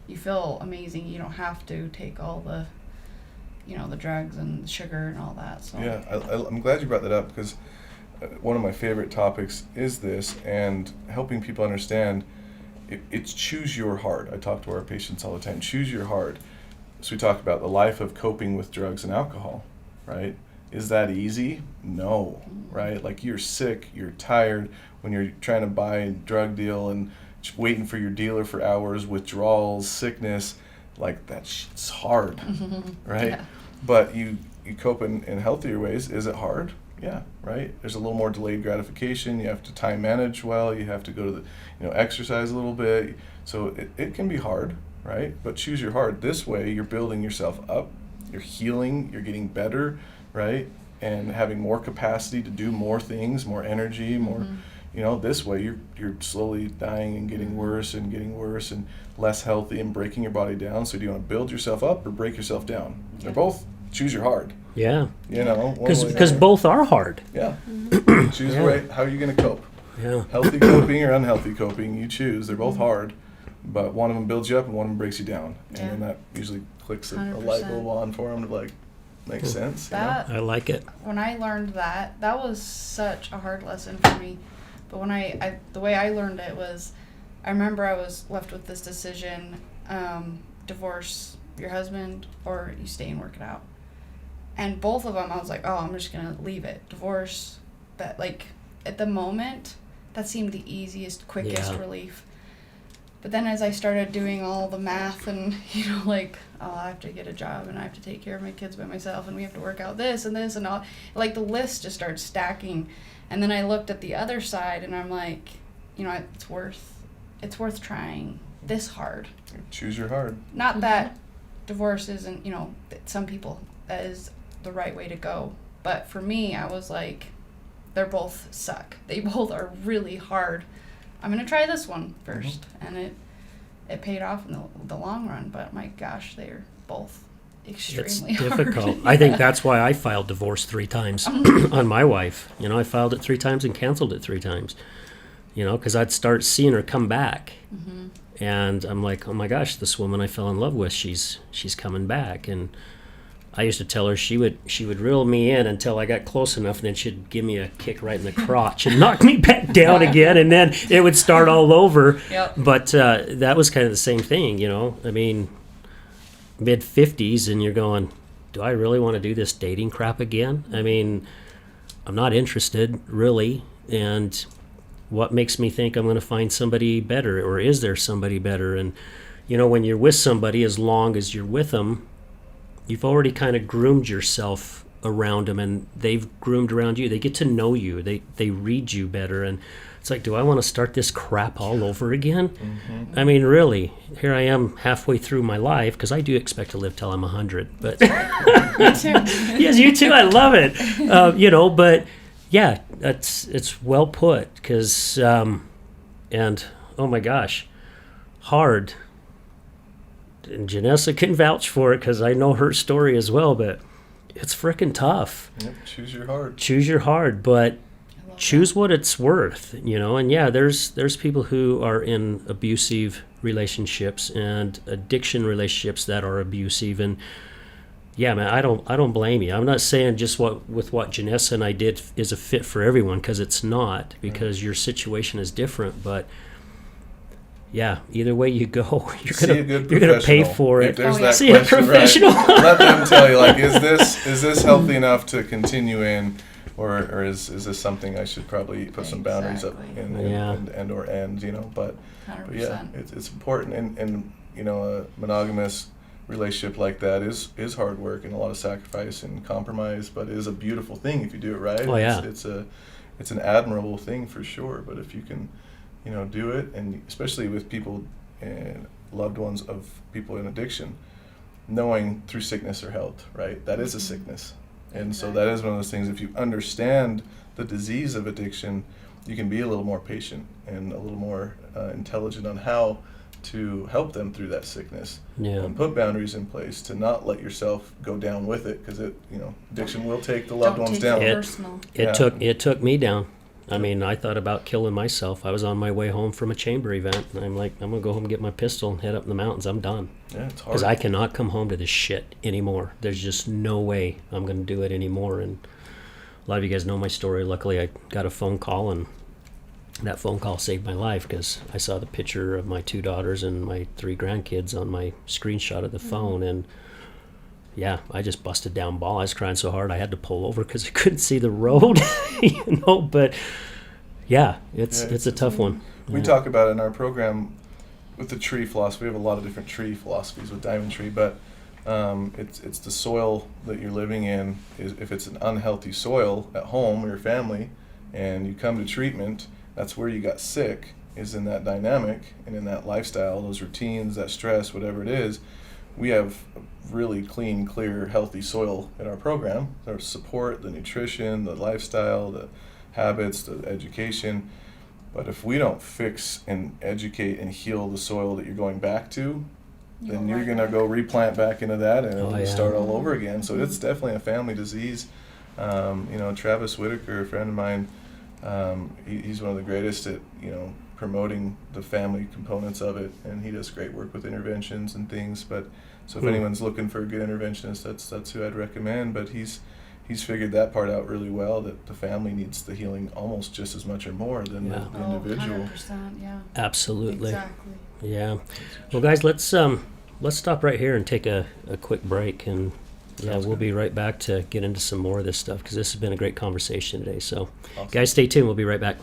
Speaker 2: You feel amazing. You don't have to take all the, the drugs and the sugar and all that. So
Speaker 3: Yeah, I'm glad you brought that up, because one of my favorite topics is this, and helping people understand it's choose your heart. I talk to our patients all the time. Choose your heart. So we talk about the life of coping with drugs and alcohol, right? Is that easy? No, right? Like, you're sick, you're tired when you're trying to buy a drug deal, and waiting for your dealer for hours, withdrawals, sickness, like that shit's hard, right?
Speaker 2: Yeah.
Speaker 3: But you cope in healthier ways. Is it hard? Yeah, right? There's a little more delayed gratification. You have to time manage well. You have to go to the, exercise a little bit. So it can be hard, right? But choose your hard. This way, you're building yourself up. You're healing. You're getting better, right? And having more capacity to do more things, more energy, more, this way you're slowly dying and getting worse and less healthy and breaking your body down. So do you want to build yourself up or break yourself down? They're both, choose your hard.
Speaker 1: Yeah.
Speaker 3: Because
Speaker 1: both are hard.
Speaker 3: Yeah. Choose the way, how are you going to cope?
Speaker 1: Yeah.
Speaker 3: Healthy coping or unhealthy coping, you choose. They're both hard, but one of them builds you up and one of them breaks you down. And then that usually clicks a light
Speaker 2: 100%.
Speaker 3: bulb on for them to makes sense.
Speaker 2: That
Speaker 1: I like it.
Speaker 2: when I learned that was such a hard lesson for me. But when I the way I learned it was, I remember I was left with this decision: divorce your husband or you stay and work it out. And both of them, I was like, oh, I'm just gonna leave it. Divorce. That at the moment, that seemed the easiest, quickest relief. But then as I started doing all the math and, oh, I have to get a job and I have to take care of my kids by myself and we have to work out this and all, the list just started stacking. And then I looked at the other side and I'm like, it's worth trying this hard.
Speaker 3: Choose your hard.
Speaker 2: Not that divorce isn't, some people, that is the right way to go. But for me, I was like, they're both suck. They both are really hard. I'm going to try this one first. And it paid off in the long run. But my gosh, they're both extremely
Speaker 1: It's
Speaker 2: hard.
Speaker 1: difficult. I think that's why I filed divorce 3 times on my wife. I filed it 3 times and canceled it 3 times. Because I'd start seeing her come back. And I'm like, oh my gosh, this woman I fell in love with, she's coming back. And I used to tell her she would reel me in until I got close enough, and then she'd give me a kick right in the crotch and knock me back down again, and then it would start all over.
Speaker 2: Yep.
Speaker 1: But that was kind of the same thing, I mean, mid-50s, and you're going, do I really want to do this dating crap again? I mean, I'm not interested, really, and what makes me think I'm going to find somebody better, or is there somebody better? And, when you're with somebody, as long as you're with them, you've already kind of groomed yourself around them, and they've groomed around you. They get to know you. They read you better. And it's like, do I want to start this crap all over again? I mean, really, here I am halfway through my life, because I do expect to live till I'm 100. But
Speaker 4: Me too.
Speaker 1: yes, you too. I love it. But yeah, it's well put, because, and oh my gosh, hard. And Janessa can vouch for it because I know her story as well, but it's frickin' tough.
Speaker 3: Yep, choose your hard.
Speaker 1: Choose your hard, but choose what it's worth, And yeah, there's people who are in abusive relationships and addiction relationships that are abusive, and yeah, man, I don't blame you. I'm not saying just what Janessa and I did is a fit for everyone, because it's not, because your situation is different, but. Yeah, either way you go, you're gonna pay for it.
Speaker 3: If there's
Speaker 1: See
Speaker 3: that
Speaker 1: a professional.
Speaker 3: right? Let them tell you, is this healthy enough to continue in, or is this something I should probably put some boundaries up in and or end, But
Speaker 2: 100%.
Speaker 3: yeah, it's important, and a monogamous relationship like that is hard work and a lot of sacrifice and compromise, but it is a beautiful thing if you do it right.
Speaker 1: Oh yeah,
Speaker 3: it's an admirable thing for sure. But if you can. Do it, and especially with people and loved ones of people in addiction, knowing through sickness or health, right? That is a sickness. And so that is one of those things, if you understand the disease of addiction, you can be a little more patient and a little more intelligent on how to help them through that sickness.
Speaker 1: Yeah.
Speaker 3: And put boundaries in place to not let yourself go down with it, because addiction will take the loved ones down.
Speaker 1: It took me down. I mean, I thought about killing myself. I was on my way home from a chamber event, and I'm like, I'm going to go home and get my pistol and head up in the mountains. I'm done.
Speaker 3: Yeah, it's hard.
Speaker 1: Because I cannot come home to this shit anymore. There's just no way I'm going to do it anymore. And a lot of you guys know my story. Luckily, I got a phone call, and that phone call saved my life, because I saw the picture of my 2 daughters and my 3 grandkids on my screenshot of the phone, and yeah, I just busted down ball. I was crying so hard I had to pull over because I couldn't see the road, But yeah, it's a tough one.
Speaker 3: We talk about it in our program with the tree philosophy. We have a lot of different tree philosophies with Diamond Tree, but it's the soil that you're living in. If it's an unhealthy soil at home or your family, and you come to treatment, that's where you got sick, is in that dynamic and in that lifestyle, those routines, that stress, whatever it is. We have really clean, clear, healthy soil in our program. Our support, the nutrition, the lifestyle, the habits, the education. But if we don't fix and educate and heal the soil that you're going back to, then you're going to go replant back into that and it'll start all over again. So it's definitely a family disease. Travis Whitaker, a friend of mine, he's one of the greatest at, promoting the family components of it, and he does great work with interventions and things. But so if anyone's looking for a good interventionist, that's who I'd recommend. But he's figured that part out really well, that the family needs the healing almost just as much or more than the individual.
Speaker 2: 100%, yeah.
Speaker 1: Absolutely.
Speaker 2: Exactly.
Speaker 1: Yeah. Well, guys, let's stop right here and take a quick break, and we'll be right back to get into some more of this stuff, because this has been a great conversation today. So, awesome. Guys, stay tuned. We'll be right back.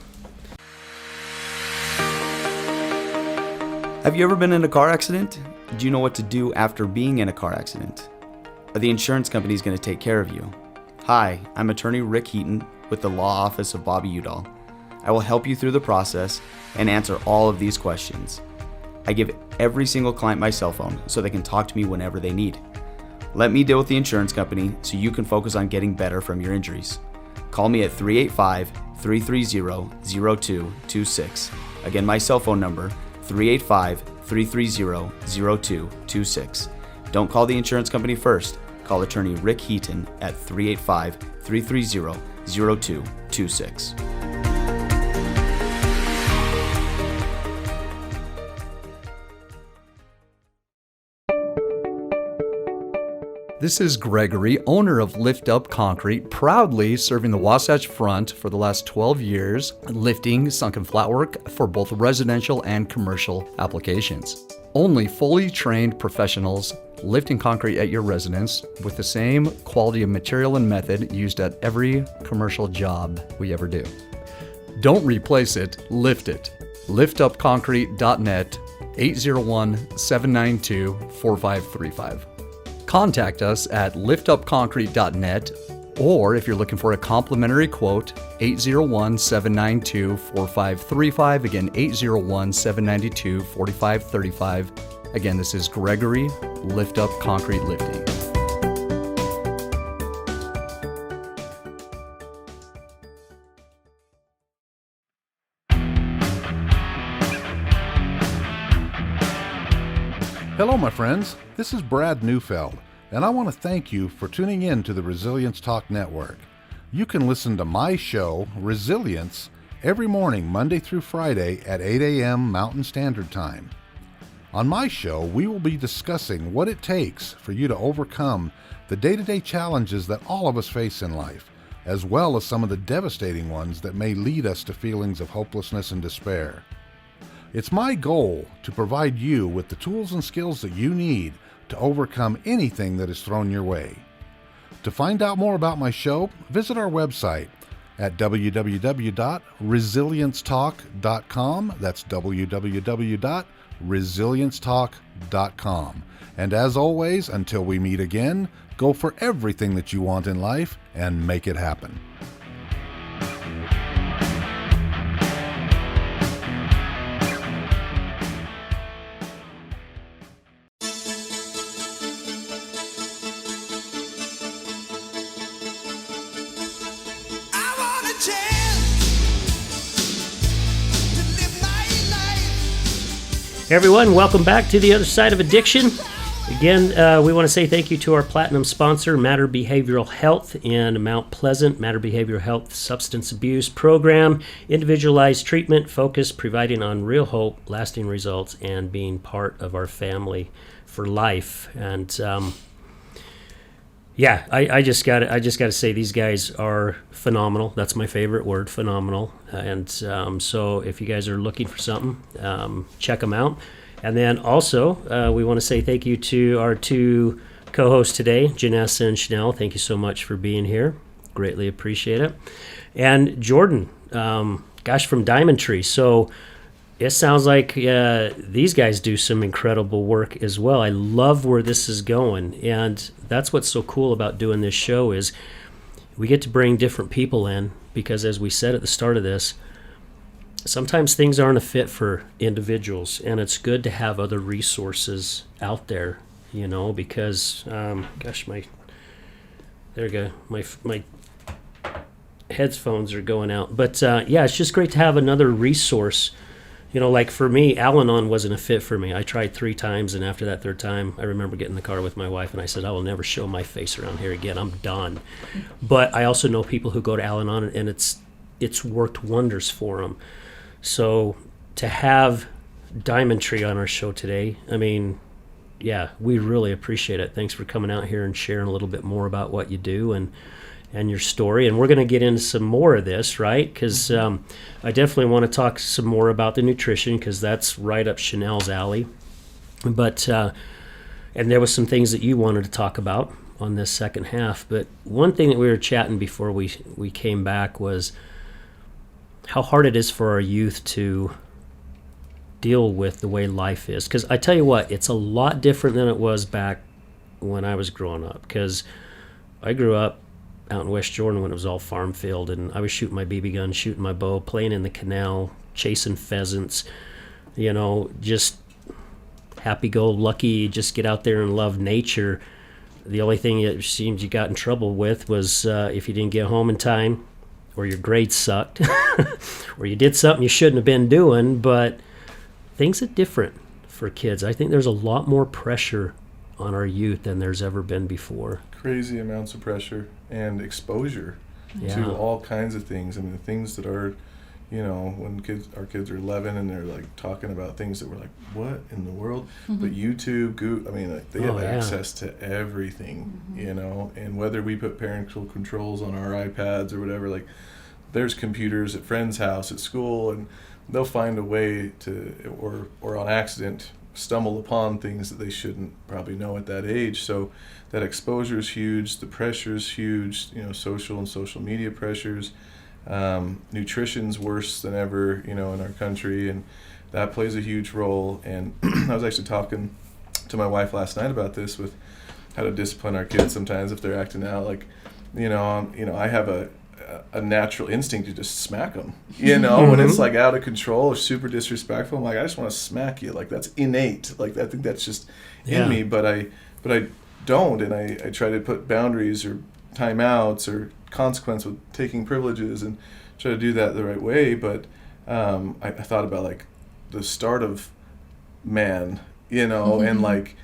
Speaker 5: Have you ever been in a car accident? Do you know what to do after being in a car accident? Are the insurance companies going to take care of you? Hi, I'm attorney Rick Heaton with the Law Office of Bobby Udall. I will help you through the process and answer all of these questions. I give every single client my cell phone so they can talk to me whenever they need. Let me deal with the insurance company so you can focus on getting better from your injuries. Call me at 385-330-0226. Again, my cell phone number, 385-330-0226. Don't call the insurance company first. Call attorney Rick Heaton at 385-330-0226.
Speaker 6: This is Gregory, owner of Lift Up Concrete, proudly serving the Wasatch Front for the last 12 years, lifting sunken flat work for both residential and commercial applications. Only fully trained professionals lifting concrete at your residence with the same quality of material and method used at every commercial job we ever do. Don't replace it, lift it. liftupconcrete.net, 801-792-4535. Contact us at liftupconcrete.net, or if you're looking for a complimentary quote, 801-792-4535. Again, 801-792-4535. Again, this is Gregory, Lift Up Concrete Lifting.
Speaker 7: Hello, my friends. This is Brad Neufeld, and I want to thank you for tuning in to the Resilience Talk Network. You can listen to my show, Resilience, every morning, Monday through Friday at 8 a.m. Mountain Standard Time. On my show, we will be discussing what it takes for you to overcome the day-to-day challenges that all of us face in life, as well as some of the devastating ones that may lead us to feelings of hopelessness and despair. It's my goal to provide you with the tools and skills that you need to overcome anything that is thrown your way. To find out more about my show, visit our website at www.resiliencetalk.com. That's www.resiliencetalk.com. And as always, until we meet again, go for everything that you want in life and make it happen.
Speaker 1: Hey everyone, welcome back to The Other Side of Addiction. Again, we want to say thank you to our platinum sponsor, Matter Behavioral Health in Mount Pleasant. Matter Behavioral Health Substance Abuse Program, individualized treatment, focus, providing on real hope, lasting results, and being part of our family for life. And I just got to say these guys are phenomenal. That's my favorite word, phenomenal. And so if you guys are looking for something, check them out. And then also, we want to say thank you to our two co-hosts today, Janessa and Chanel. Thank you so much for being here. Greatly appreciate it. And Jordan, from Diamond Tree. So it sounds like these guys do some incredible work as well. I love where this is going, and that's what's so cool about doing this show is we get to bring different people in, because as we said at the start of this, sometimes things aren't a fit for individuals, and it's good to have other resources out there, you know, because there we go, my headphones are going out, but yeah, it's just great to have another resource. You know, like for me, Al-Anon wasn't a fit for me. I tried 3 times, and after that 3rd time, I remember getting in the car with my wife, and I said, I will never show my face around here again. I'm done. But I also know people who go to Al-Anon, and it's worked wonders for them. So to have Diamond Tree on our show today, I mean, yeah, we really appreciate it. Thanks for coming out here and sharing a little bit more about what you do and your story. And we're going to get into some more of this, right? Because I definitely want to talk some more about the nutrition, because that's right up Chanel's alley. But and there was some things that you wanted to talk about on this second half. But one thing that we were chatting before we came back was how hard it is for our youth to deal with the way life is. Because I tell you what, it's a lot different than it was back when I was growing up. Because I grew up out in West Jordan when it was all farm field, and I was shooting my BB gun, shooting my bow, playing in the canal, chasing pheasants, you know, just happy-go-lucky, just get out there and love nature. The only thing it seems you got in trouble with was if you didn't get home in time, or your grades sucked, or you did something you shouldn't have been doing. But things are different for kids. I think there's a lot more pressure on our youth than there's ever been before.
Speaker 3: Crazy amounts of pressure and exposure
Speaker 1: Yeah.
Speaker 3: to all kinds of things. I mean, the things that are, you know, when our kids are 11 and they're like talking about things that we're like, what in the world? But YouTube, I mean, like, they have access to everything, you know, and whether we put parental controls on our iPads or whatever, like, there's computers at friends' house, at school, and they'll find a way to, or on accident, stumble upon things that they shouldn't probably know at that age. So that exposure is huge, the pressure is huge, you know, social and social media pressures. Nutrition's worse than ever, you know, in our country, and that plays a huge role. And I was actually talking to my wife last night about this, with how to discipline our kids sometimes if they're acting out. Like, you know, I have a natural instinct to just smack them, you know, when it's like out of control or super disrespectful. I'm like, I just want to smack you. Like, that's innate. Like, I think that's just in me, but I don't. And I try to put boundaries or timeouts or consequence with taking privileges and try to do that the right way. But I thought about, like, the start of man, you know, and like,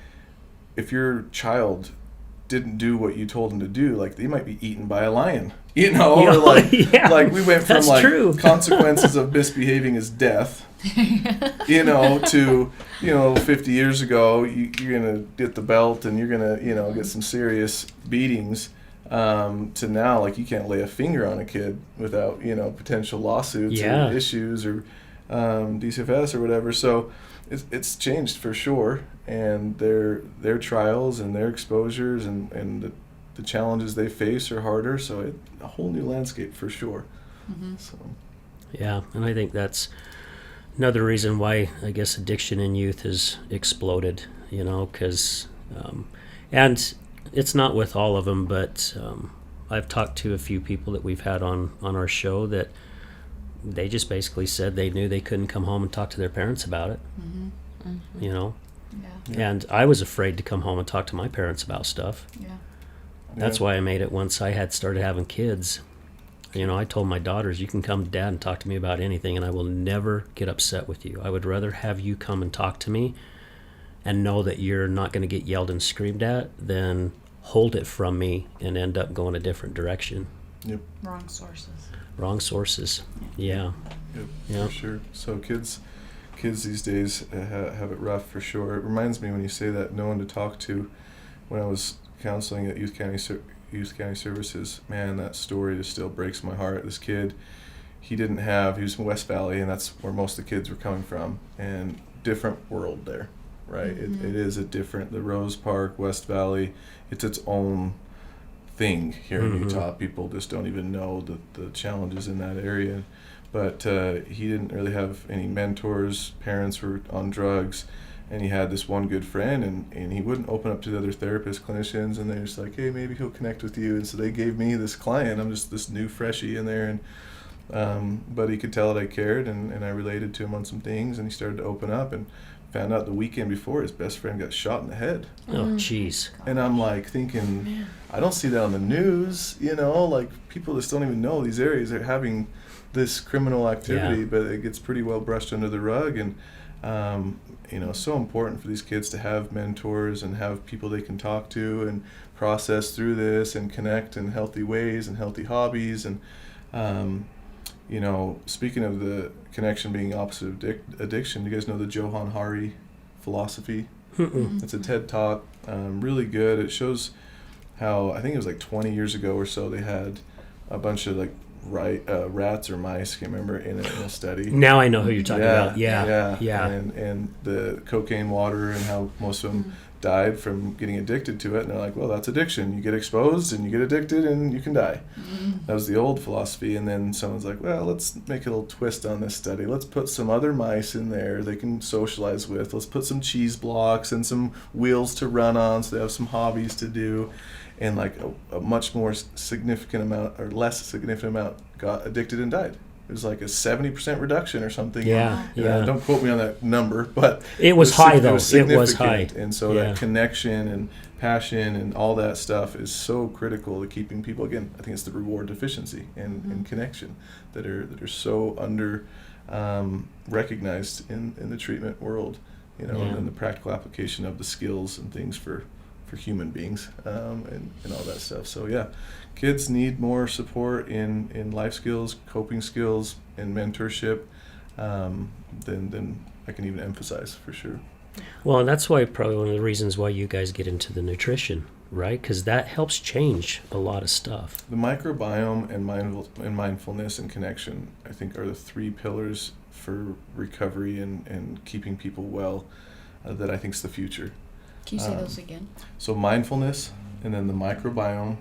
Speaker 3: if your child didn't do what you told them to do, like, they might be eaten by a lion, you know, or like, like we went from like consequences of misbehaving is death, you know, to, you know, 50 years ago, you're going to get the belt and you're going to, you know, get some serious beatings, to now, like, you can't lay a finger on a kid without, you know, potential lawsuits or issues or DCFS or whatever. So it's changed for sure, and their trials and their exposures and the challenges they face are harder. So a whole new landscape for sure. So
Speaker 1: Yeah, and I think that's another reason why I guess addiction in youth has exploded, you know, because and it's not with all of them, but I've talked to a few people that we've had on our show that they just basically said they knew they couldn't come home and talk to their parents about it, you know. And I was afraid to come home and talk to my parents about stuff. That's why I made it once I had started having kids. You know, I told my daughters, you can come to Dad and talk to me about anything, and I will never get upset with you. I would rather have you come and talk to me and know that you're not going to get yelled and screamed at than hold it from me and end up going a different direction.
Speaker 2: Wrong sources.
Speaker 1: Yeah.
Speaker 3: For sure. So kids these days have it rough for sure. It reminds me, when you say that, no one to talk to. When I was counseling at Youth County Services, man, that story just still breaks my heart. This kid, he was from West Valley, and that's where most of the kids were coming from, and different world there, right? It is a different, the Rose Park, West Valley, it's its own thing here in Utah. People just don't even know the challenges in that area. but he didn't really have any mentors. Parents were on drugs, and he had this one good friend, and he wouldn't open up to the other therapists, clinicians, and they're just like, hey, maybe he'll connect with you. And so they gave me this client. I'm just this new freshie in there, and but he could tell that I cared, and I related to him on some things, and he started to open up, and found out the weekend before his best friend got shot in the head.
Speaker 1: Oh, jeez.
Speaker 3: And I'm like thinking, I don't see that on the news, like people just don't even know these areas are having this criminal activity, but it gets pretty well brushed under the rug. And so important for these kids to have mentors and have people they can talk to and process through this and connect in healthy ways and healthy hobbies. And speaking of the connection being opposite of addiction, you guys know the Johann Hari philosophy? It's a TED Talk, really good. It shows how, I think it was like 20 years ago or so, they had a bunch of like rats or mice, can't remember, in a study.
Speaker 1: Now I know who you're talking about. Yeah.
Speaker 3: And the cocaine water, and how most of them died from getting addicted to it. And they're like, well, that's addiction. You get exposed and you get addicted and you can die. That was the old philosophy. And then someone's like, well, let's make a little twist on this study. Let's put some other mice in there they can socialize with. Let's put some cheese blocks and some wheels to run on so they have some hobbies to do. And like a much more significant amount, or less significant amount, got addicted and died. It was like a 70% reduction or something.
Speaker 1: Yeah.
Speaker 3: Don't quote me on that number, but
Speaker 1: it was high though.
Speaker 3: It
Speaker 1: was high.
Speaker 3: And so that connection and passion and all that stuff is so critical to keeping people. Again, I think it's the reward deficiency and connection that are so under recognized in the treatment world. And the practical application of the skills and things for human beings and all that stuff. So kids need more support in life skills, coping skills, and mentorship than I can even emphasize, for sure.
Speaker 1: Well, and that's why probably one of the reasons why you guys get into the nutrition, right? Because that helps change a lot of stuff.
Speaker 3: The microbiome and mindfulness and connection, I think, are the three pillars for recovery and keeping people well that I think is the future.
Speaker 2: Can you say those again?
Speaker 3: So mindfulness, and then the microbiome,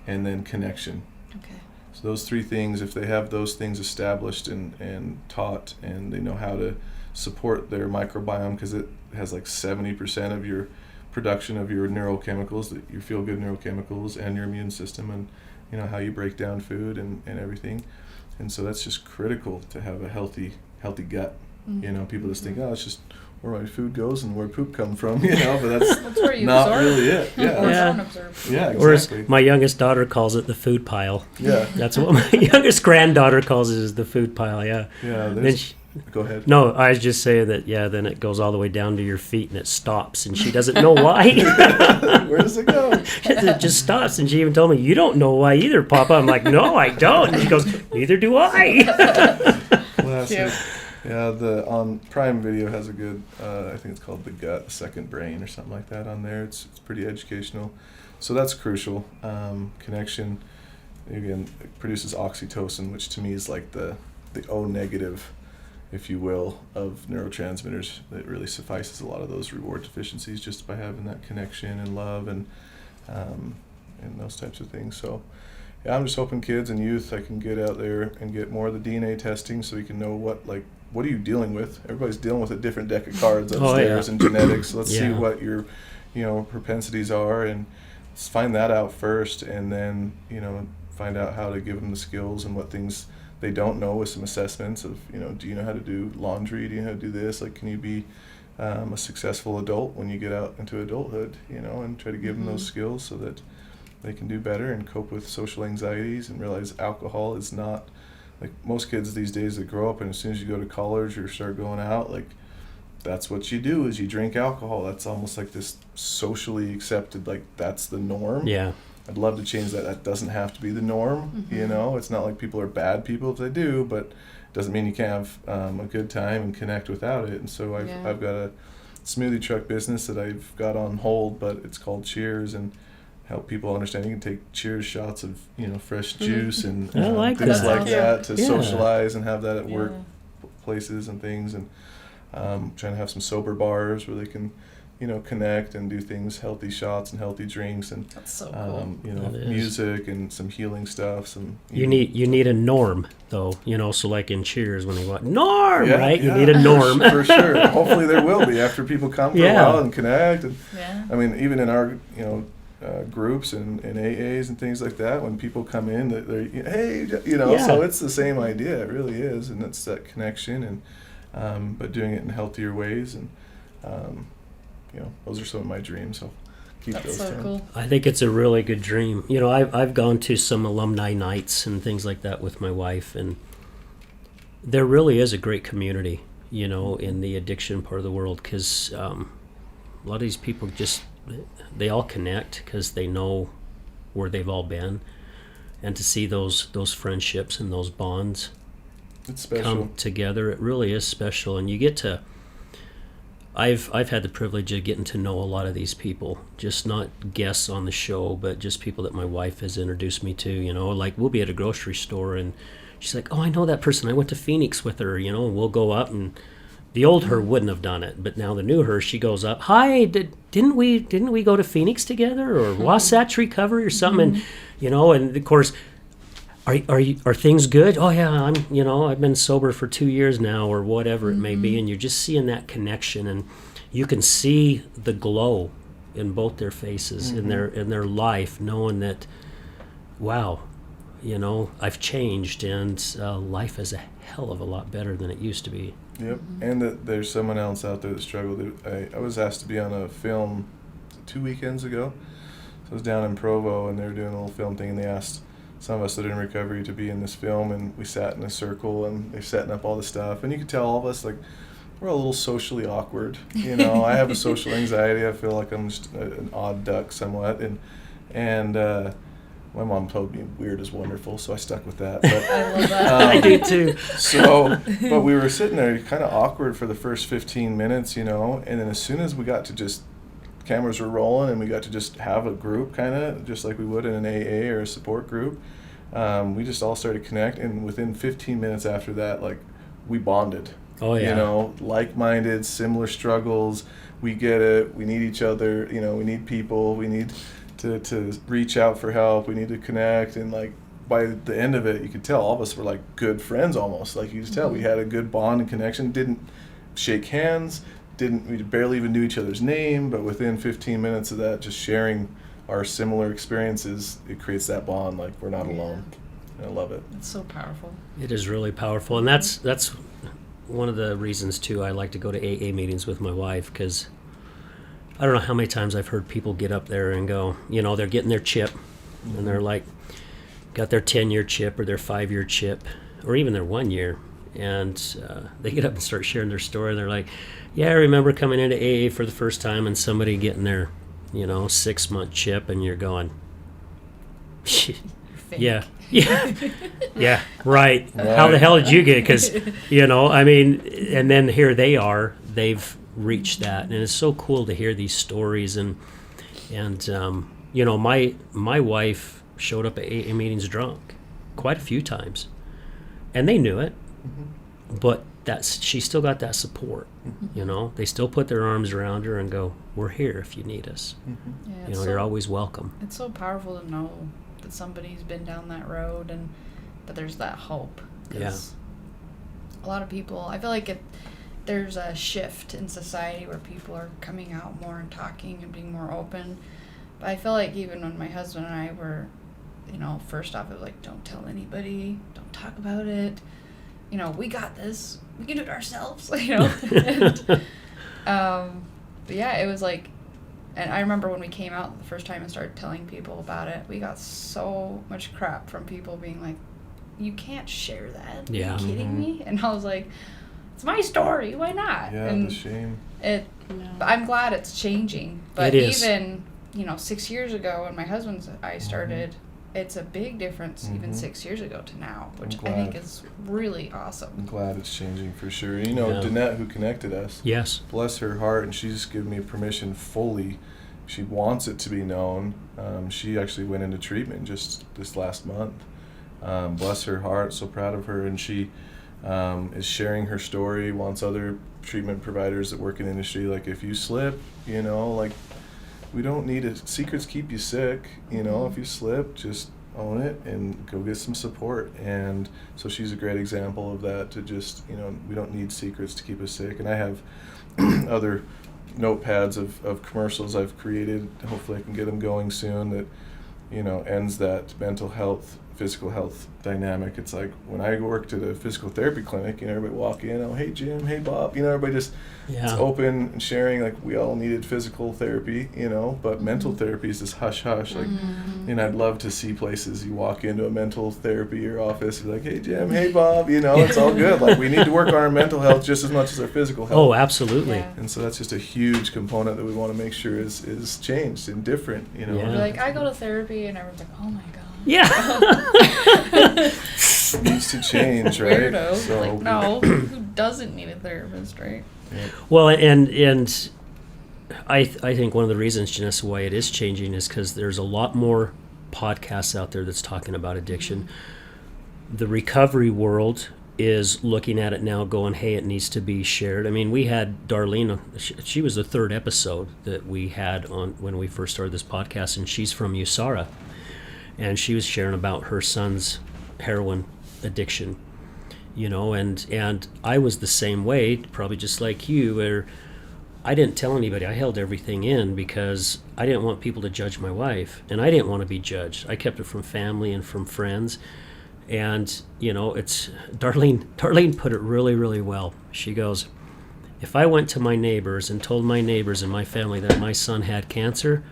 Speaker 3: and then connection.
Speaker 2: Okay.
Speaker 3: So those three things, if they have those things established and taught, and they know how to support their microbiome, because it has like 70% of your production of your neurochemicals, your feel-good neurochemicals, and your immune system, and how you break down food and everything. And so that's just critical to have a healthy gut. People just think, it's just where my food goes and where poop comes from, but that's
Speaker 2: where you
Speaker 3: not
Speaker 2: absorb.
Speaker 3: really it.
Speaker 2: Don't absorb.
Speaker 3: Yeah,
Speaker 1: Or
Speaker 3: exactly.
Speaker 1: as my youngest daughter calls it, the food pile.
Speaker 3: Yeah.
Speaker 1: That's what my youngest granddaughter calls it, is the food pile. Yeah.
Speaker 3: Yeah. Go ahead.
Speaker 1: No, I was just saying that. Yeah. Then it goes all the way down to your feet and it stops, and she doesn't know why.
Speaker 3: Where does it go?
Speaker 1: It just stops, and she even told me, "You don't know why either, Papa." I'm like, "No, I don't." And she goes, "Neither do I."
Speaker 3: Well, that's it. Yeah, on Prime Video has a good, I think it's called The Gut, The Second Brain, or something like that on there. It's pretty educational. So that's crucial. Connection, again, produces oxytocin, which to me is like the O negative, if you will, of neurotransmitters. That really suffices a lot of those reward deficiencies just by having that connection and love and those types of things. So I'm just hoping kids and youth, I can get out there and get more of the DNA testing so we can know what are you dealing with? Everybody's dealing with a different deck of cards upstairs in genetics. Let's see what your, propensities are, and let's find that out first, and then, find out how to give them the skills and what things they don't know with some assessments of, do you know how to do laundry? Do you know how to do this? Like, can you be a successful adult when you get out into adulthood, and try to give them those skills so that they can do better and cope with social anxieties and realize alcohol is not, like most kids these days that grow up and as soon as you go to college or start going out, like that's what you do is you drink alcohol. That's almost like this socially accepted, like that's the norm.
Speaker 1: Yeah.
Speaker 3: I'd love to change that. That doesn't have to be the norm, It's not like people are bad people if they do, but it doesn't mean you can't have a good time and connect without it. And so I've got a smoothie truck business that I've got on hold, but it's called Cheers, and help people understand you can take Cheers shots of fresh juice and
Speaker 1: I like
Speaker 3: things
Speaker 1: that.
Speaker 3: like that to
Speaker 1: Yeah.
Speaker 3: socialize and have that at work places and things, and trying to have some sober bars where they can connect and do things, healthy shots and healthy drinks, and
Speaker 2: That's so cool.
Speaker 1: That is.
Speaker 3: music and some healing stuff.
Speaker 1: You need a norm though, so like in Cheers when they go, Norm,
Speaker 3: Yeah,
Speaker 1: right?
Speaker 3: yeah,
Speaker 1: You need a norm.
Speaker 3: for sure. Hopefully there will be after people come for a
Speaker 1: Yeah.
Speaker 3: while and connect. And
Speaker 2: Yeah.
Speaker 3: I mean, even in our groups and AAs and things like that, when people come in, they're hey,
Speaker 1: Yeah.
Speaker 3: so it's the same idea. It really is, and it's that connection, and but doing it in healthier ways, and those are some of my dreams. I'll keep
Speaker 2: That's
Speaker 3: those.
Speaker 2: so
Speaker 3: down.
Speaker 2: cool.
Speaker 1: I think it's a really good dream. I've gone to some alumni nights and things like that with my wife, and there really is a great community, in the addiction part of the world, because a lot of these people they all connect because they know where they've all been, and to see those friendships and those bonds
Speaker 3: It's special.
Speaker 1: come together, it really is special. And you get to I've had the privilege of getting to know a lot of these people, just not guests on the show, but just people that my wife has introduced me to. Like we'll be at a grocery store and she's like, oh, I know that person, I went to Phoenix with her, and we'll go up, and the old her wouldn't have done it, but now the new her, she goes up, hi, didn't we go to Phoenix together, or Wasatch Recovery or something? And of course, are things good? Oh yeah, I've been sober for 2 years now, or whatever it may be, and you're just seeing that connection, and you can see the glow in both their faces, in their life, knowing that, wow, I've changed, and life is a hell of a lot better than it used to be.
Speaker 3: Yep, and that there's someone else out there that struggled. I was asked to be on a film 2 weekends ago. So I was down in Provo, and they were doing a little film thing, and they asked some of us that are in recovery to be in this film, and we sat in a circle, and they're setting up all the stuff, and you could tell all of us, like, we're a little socially awkward. I have a social anxiety. I feel like I'm just an odd duck somewhat, and my mom told me weird is wonderful, so I stuck with that. But,
Speaker 2: I love that.
Speaker 1: I do too.
Speaker 3: But we were sitting there kind of awkward for the first 15 minutes, and then as soon as we got to just, cameras were rolling and we got to just have a group kind of, just like we would in an AA or a support group, we just all started connecting, and within 15 minutes after that, like, we bonded.
Speaker 1: Oh yeah.
Speaker 3: Like-minded, similar struggles, we get it, we need each other, we need people, we need to reach out for help, we need to connect, and like by the end of it you could tell all of us were like good friends almost. Like you could tell we had a good bond and connection. Didn't shake hands, we barely even knew each other's name, but within 15 minutes of that, just sharing our similar experiences, it creates that bond, like we're not alone. And I love it.
Speaker 2: It's so powerful.
Speaker 1: It is really powerful, and that's one of the reasons too I like to go to AA meetings with my wife, because I don't know how many times I've heard people get up there and go, they're getting their chip, and they're like, got their 10-year chip or their 5-year chip, or even their 1 year, and they get up and start sharing their story, and they're like, yeah, I remember coming into AA for the first time and somebody getting their, 6-month chip, and you're going, yeah, yeah, right. How the hell did you get it? Because, and then here they are, they've reached that, and it's so cool to hear these stories, and my wife showed up at AA meetings drunk quite a few times, and they knew it, but she still got that support. They still put their arms around her and go, we're here if you need us.
Speaker 2: Yeah,
Speaker 1: You're always welcome.
Speaker 2: It's so powerful to know that somebody's been down that road and that there's that hope. 'Cause a lot of people, I feel like there's a shift in society where people are coming out more and talking and being more open. But I feel like even when my husband and I were, first off, it was like, don't tell anybody, don't talk about it. We got this. We can do it ourselves, And, but yeah, it was like, and I remember when we came out the first time and started telling people about it, we got so much crap from people being like, you can't share that.
Speaker 1: Yeah.
Speaker 2: Are you kidding me? And I was like, it's my story. Why not?
Speaker 3: Yeah,
Speaker 2: and
Speaker 3: the shame.
Speaker 2: but I'm glad it's changing. But
Speaker 1: It is.
Speaker 2: even, 6 years ago when my husband and I started, it's a big difference even 6 years ago to now, which I think is really awesome.
Speaker 3: I'm glad it's changing for sure.
Speaker 1: Yeah.
Speaker 3: Danette, who connected us,
Speaker 1: Yes.
Speaker 3: bless her heart, and she's given me permission fully. She wants it to be known. She actually went into treatment just this last month. Bless her heart, so proud of her. And she is sharing her story, wants other treatment providers that work in industry, like, if you slip, you know, like, we don't need it. Secrets keep you sick, you know. If you slip, just own it and go get some support. And so she's a great example of that, to just, you know, we don't need secrets to keep us sick. And I have other notepads of commercials I've created. Hopefully I can get them going soon, that, you know, ends that mental health, physical health dynamic. It's like when I worked at a physical therapy clinic, you know, everybody walk in, oh, hey Jim, hey Bob, you know, everybody just it's open and sharing, like, we all needed physical therapy, you know, but mental therapy is this hush hush, like, and I'd love to see places you walk into a mental therapy or office, you're like, hey Jim, hey Bob, you know, it's all good. Like, we need to work on our mental health just as much as our physical health.
Speaker 1: Oh, absolutely.
Speaker 2: Yeah.
Speaker 3: And so that's just a huge component that we want to make sure is changed and different, you know.
Speaker 1: Yeah.
Speaker 2: You're like, I go to therapy, and everyone's like, oh my god.
Speaker 1: Yeah.
Speaker 3: It needs to change, right?
Speaker 2: Weirdo.
Speaker 3: So,
Speaker 2: Like, no, who doesn't need a therapist, right?
Speaker 1: Well, and I think one of the reasons, Janessa, why it is changing is because there's a lot more podcasts out there that's talking about addiction. The recovery world is looking at it now going, hey, it needs to be shared. I mean, we had Darlene, she was the third episode that we had on when we first started this podcast, and she's from USARA. And she was sharing about her son's heroin addiction, you know, and I was the same way, probably just like you, where I didn't tell anybody. I held everything in because I didn't want people to judge my wife, and I didn't want to be judged. I kept it from family and from friends. And, you know, it's Darlene put it really, really well. She goes, if I went to my neighbors and told my neighbors and my family that my son had cancer,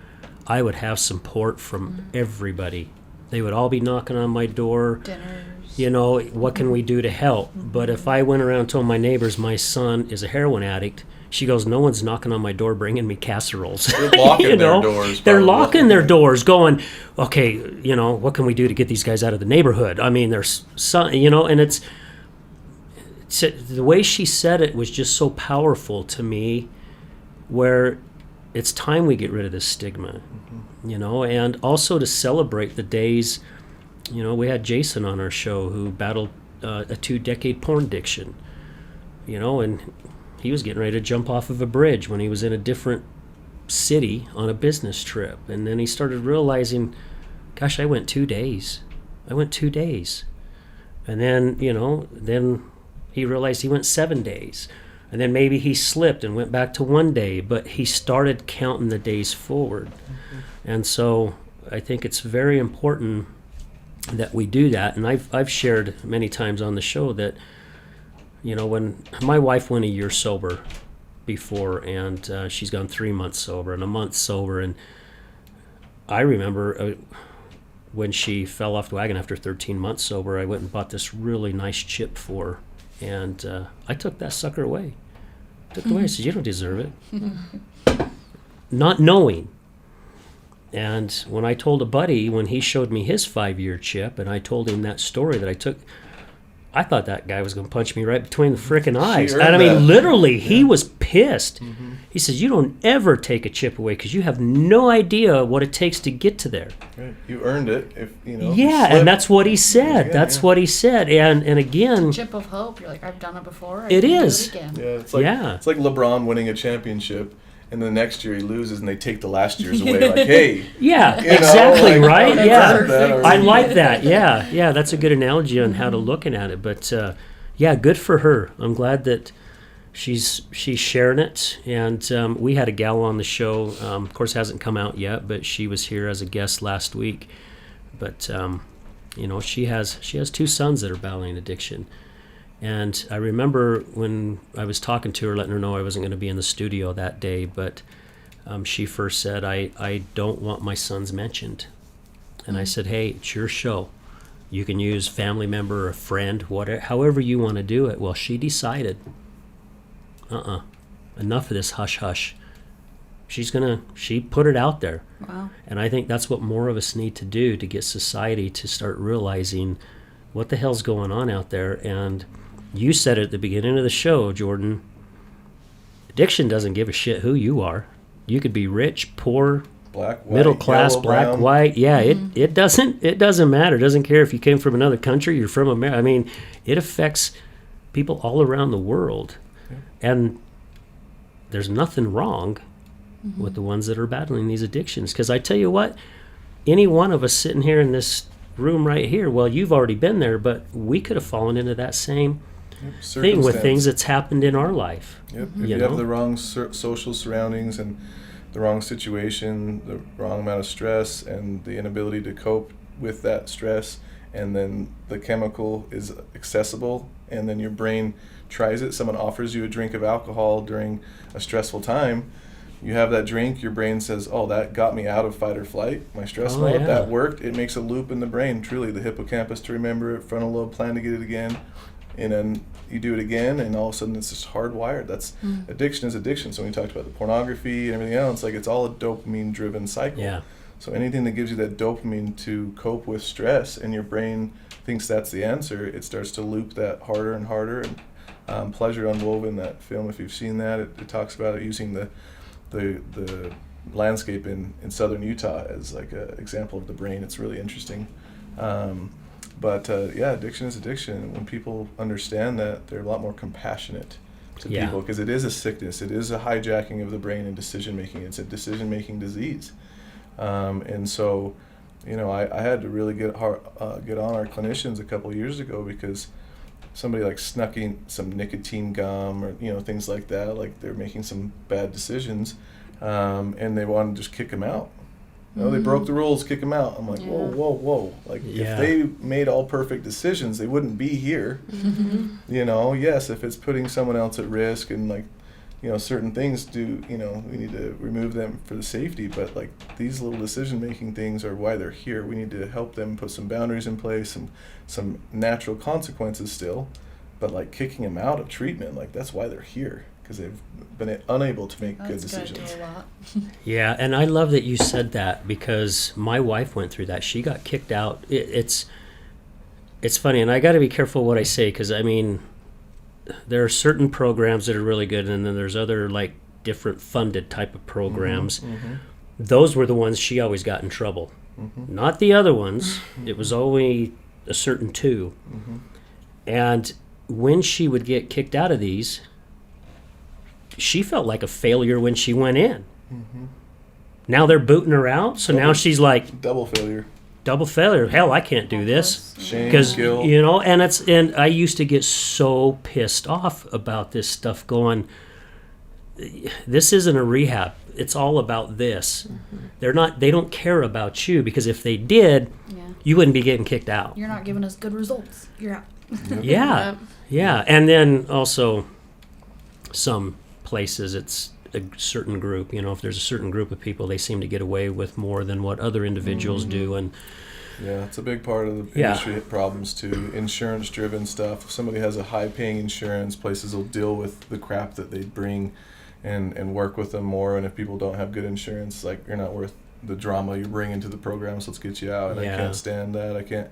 Speaker 1: I would have support from everybody. They would all be knocking on my door.
Speaker 2: Dinners.
Speaker 1: You know, what can we do to help? But if I went around and told my neighbors my son is a heroin addict, she goes, no one's knocking on my door bringing me casseroles.
Speaker 3: They're locking
Speaker 1: you know?
Speaker 3: their doors.
Speaker 1: They're
Speaker 3: probably.
Speaker 1: locking their doors going, okay, you know, what can we do to get these guys out of the neighborhood? I mean, there's some, you know, and it's the way she said it was just so powerful to me, where it's time we get rid of this stigma, you know, and also to celebrate the days. You know, we had Jason on our show who battled a 2-decade porn addiction, you know, and he was getting ready to jump off of a bridge when he was in a different city on a business trip. And then he started realizing, gosh, I went 2 days. And then, you know, then he realized he went 7 days. And then maybe he slipped and went back to 1 day, but he started counting the days forward. And so I think it's very important that we do that. And I've shared many times on the show that, you know, when my wife went a year sober before, and she's gone 3 months sober and a month sober, and I remember when she fell off the wagon after 13 months sober, I went and bought this really nice chip for her, and I took that sucker away. Took it away. I said, you don't deserve it. Not knowing. And when I told a buddy, when he showed me his 5-year chip, and I told him that story that I took, I thought that guy was going to punch me right between the frickin' eyes. And I mean, literally, he was pissed. Mm-hmm. He says, you don't ever take a chip away because you have no idea what it takes to get to there.
Speaker 3: Right. You earned it, if you know.
Speaker 1: Yeah, and that's what he said. That's what he said. And again,
Speaker 2: Chip of hope. You're like, I've done it before. I
Speaker 1: it
Speaker 2: can
Speaker 1: is.
Speaker 2: do it again.
Speaker 3: Yeah, it's like LeBron winning a championship, and the next year he loses, and they take the last year's away. Like, hey.
Speaker 1: Yeah, exactly,
Speaker 3: like,
Speaker 1: right?
Speaker 3: oh,
Speaker 1: Yeah, I like that. Yeah, that's a good analogy on how to looking at it. But yeah, good for her. I'm glad that she's sharing it. And we had a gal on the show. Of course, hasn't come out yet, but she was here as a guest last week. But you know, she has 2 sons that are battling addiction. And I remember when I was talking to her, letting her know I wasn't going to be in the studio that day, but she first said, I don't want my sons mentioned. And I said, hey, it's your show. You can use family member or a friend, whatever, however you want to do it. Well, she decided, enough of this hush-hush. She put it out there.
Speaker 2: Wow.
Speaker 1: And I think that's what more of us need to do to get society to start realizing what the hell's going on out there. And you said it at the beginning of the show, Jordan, addiction doesn't give a shit who you are. You could be rich, poor,
Speaker 3: black, white,
Speaker 1: middle class,
Speaker 3: yellow,
Speaker 1: black,
Speaker 3: brown.
Speaker 1: white. Yeah, it doesn't matter. It doesn't care if you came from another country, you're from America. I mean, it affects people all around the world. And there's nothing wrong with the ones that are battling these addictions. Because I tell you what, any one of us sitting here in this room right here, well, you've already been there, but we could have fallen into that same thing with things that's happened in our life.
Speaker 3: If you have the wrong social surroundings and the wrong situation, the wrong amount of stress, and the inability to cope with that stress, and then the chemical is accessible, and then your brain tries it. Someone offers you a drink of alcohol during a stressful time. You have that drink, your brain says, oh, that got me out of fight or flight, my stress mode, that worked. It makes a loop in the brain, truly, the hippocampus to remember it, frontal lobe plan to get it again, and then you do it again, and all of a sudden it's just hardwired. That's addiction is addiction. So when you talked about the pornography and everything else, like, it's all a dopamine-driven cycle.
Speaker 1: Yeah.
Speaker 3: So anything that gives you that dopamine to cope with stress, and your brain thinks that's the answer, it starts to loop that harder and harder. And Pleasure Unwoven, that film, if you've seen that, it talks about it using the landscape in southern Utah as like an example of the brain. It's really interesting. But addiction is addiction. And when people understand that, they're a lot more compassionate to people, because it is a sickness. It is a hijacking of the brain and decision-making. It's a decision-making disease. And so, I had to really get on our clinicians a couple of years ago, because somebody like snuck in some nicotine gum or, things like that, like they're making some bad decisions, and they wanted to just kick them out. They broke the rules, kick them out. I'm like, whoa. Like, if they made all perfect decisions, they wouldn't be here. Yes, if it's putting someone else at risk and, like, certain things we need to remove them for the safety, but, like, these little decision-making things are why they're here. We need to help them put some boundaries in place, some natural consequences still, but, like, kicking them out of treatment, like, that's why they're here, because they've been unable to make good decisions.
Speaker 2: That's gonna do a lot.
Speaker 1: Yeah, and I love that you said that, because my wife went through that. She got kicked out. It's funny, and I got to be careful what I say, because, I mean, there are certain programs that are really good, and then there's other, like, different funded type of programs. Those were the ones she always got in trouble. Not the other ones. It was only a certain two. And when she would get kicked out of these, she felt like a failure when she went in. Now they're booting her out, so now she's like,
Speaker 3: double failure.
Speaker 1: Hell, I can't do this.
Speaker 3: Shame,
Speaker 1: Because,
Speaker 3: guilt.
Speaker 1: and I used to get so pissed off about this stuff, going, this isn't a rehab. It's all about this. They don't care about you, because if they did, you wouldn't be getting kicked out.
Speaker 2: You're not giving us good results. You're out.
Speaker 1: Yeah. And then also some places it's a certain group. If there's a certain group of people, they seem to get away with more than what other individuals do. And
Speaker 3: it's a big part of the industry problems too. Insurance-driven stuff. If somebody has a high-paying insurance, places will deal with the crap that they bring and work with them more. And if people don't have good insurance, like, you're not worth the drama you bring into the program, so let's get you out. And I can't stand that.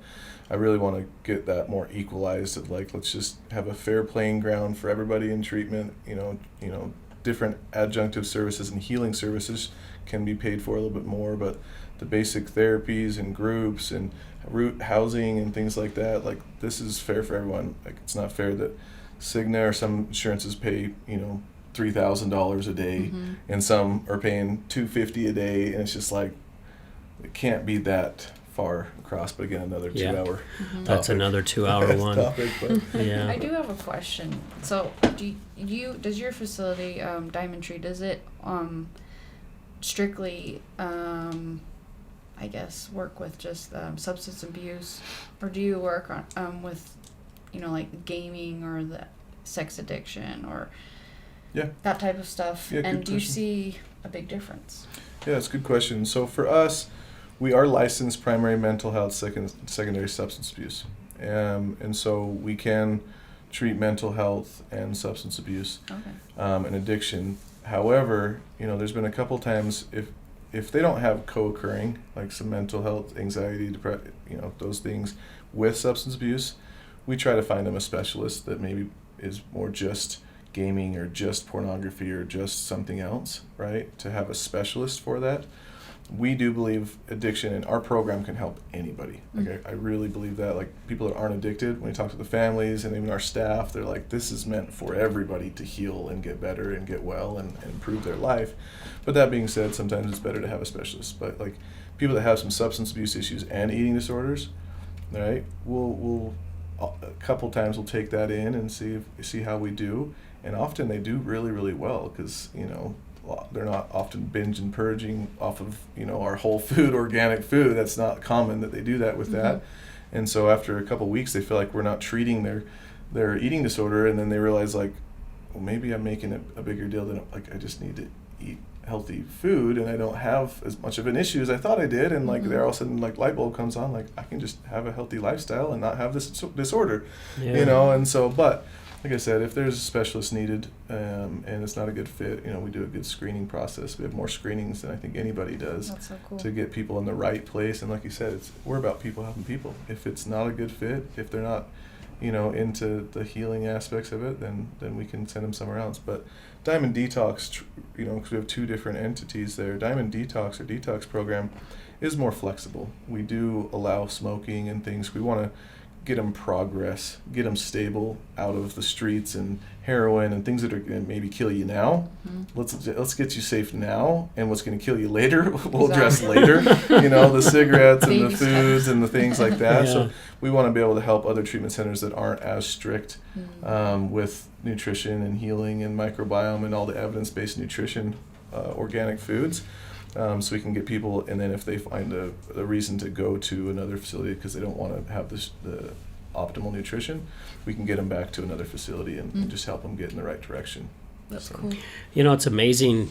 Speaker 3: I really want to get that more equalized, of, like, let's just have a fair playing ground for everybody in treatment. Different adjunctive services and healing services can be paid for a little bit more, but the basic therapies and groups and root housing and things like that, like, this is fair for everyone. Like, it's not fair that Cigna or some insurances pay, $3,000 a day, and some are paying $250 a day, and it's just like, it can't be that far across. But again, another 2 hour
Speaker 1: that's another 2 hour one
Speaker 3: topic, but
Speaker 2: I do have a question. So, does your facility, Diamond Tree, does it strictly, I guess, work with just substance abuse, or do you work on with, like, gaming or the sex addiction or that type of stuff? And do you see a big difference?
Speaker 3: Yeah, it's a good question. So for us, we are licensed primary mental health, secondary substance abuse. And so we can treat mental health and substance abuse and addiction. However, there's been a couple times if they don't have co-occurring, like some mental health, anxiety, depression, those things with substance abuse, we try to find them a specialist that maybe is more just gaming or just pornography or just something else, right? To have a specialist for that. we do believe addiction and our program can help anybody. Like I really believe that. Like people that aren't addicted, when we talk to the families and even our staff, they're like, this is meant for everybody to heal and get better and get well and improve their life. But that being said, sometimes it's better to have a specialist. But like people that have some substance abuse issues and eating disorders, right? We'll a couple times we'll take that in and see how we do, and often they do really, really well because they're not often binge and purging off of our whole food, organic food. That's not common that they do that with that. And so after a couple weeks, they feel like we're not treating their eating disorder, and then they realize like, well, maybe I'm making it a bigger deal than like I just need to eat healthy food and I don't have as much of an issue as I thought I did, and like there all of a sudden like light bulb comes on, like I can just have a healthy lifestyle and not have this disorder, and so but like I said, if there's a specialist needed and it's not a good fit, we do a good screening process. We have more screenings than I think anybody does.
Speaker 2: That's so cool.
Speaker 3: To get people in the right place. And like you said, we're about people helping people. If it's not a good fit, if they're not into the healing aspects of it, then we can send them somewhere else. But Diamond Detox, because we have two different entities there, Diamond Detox, or detox program, is more flexible. We do allow smoking and things. We want to get them progress, get them stable out of the streets and heroin and things that are going to maybe kill you now. Let's get you safe now, and what's going to kill you later we'll address later. The cigarettes and the foods and the things like that. So we want to be able to help other treatment centers that aren't as strict with nutrition and healing and microbiome and all the evidence-based nutrition, organic foods. So we can get people, and then if they find a reason to go to another facility because they don't want to have the optimal nutrition, we can get them back to another facility and just help them get in the right direction.
Speaker 2: That's cool.
Speaker 1: It's amazing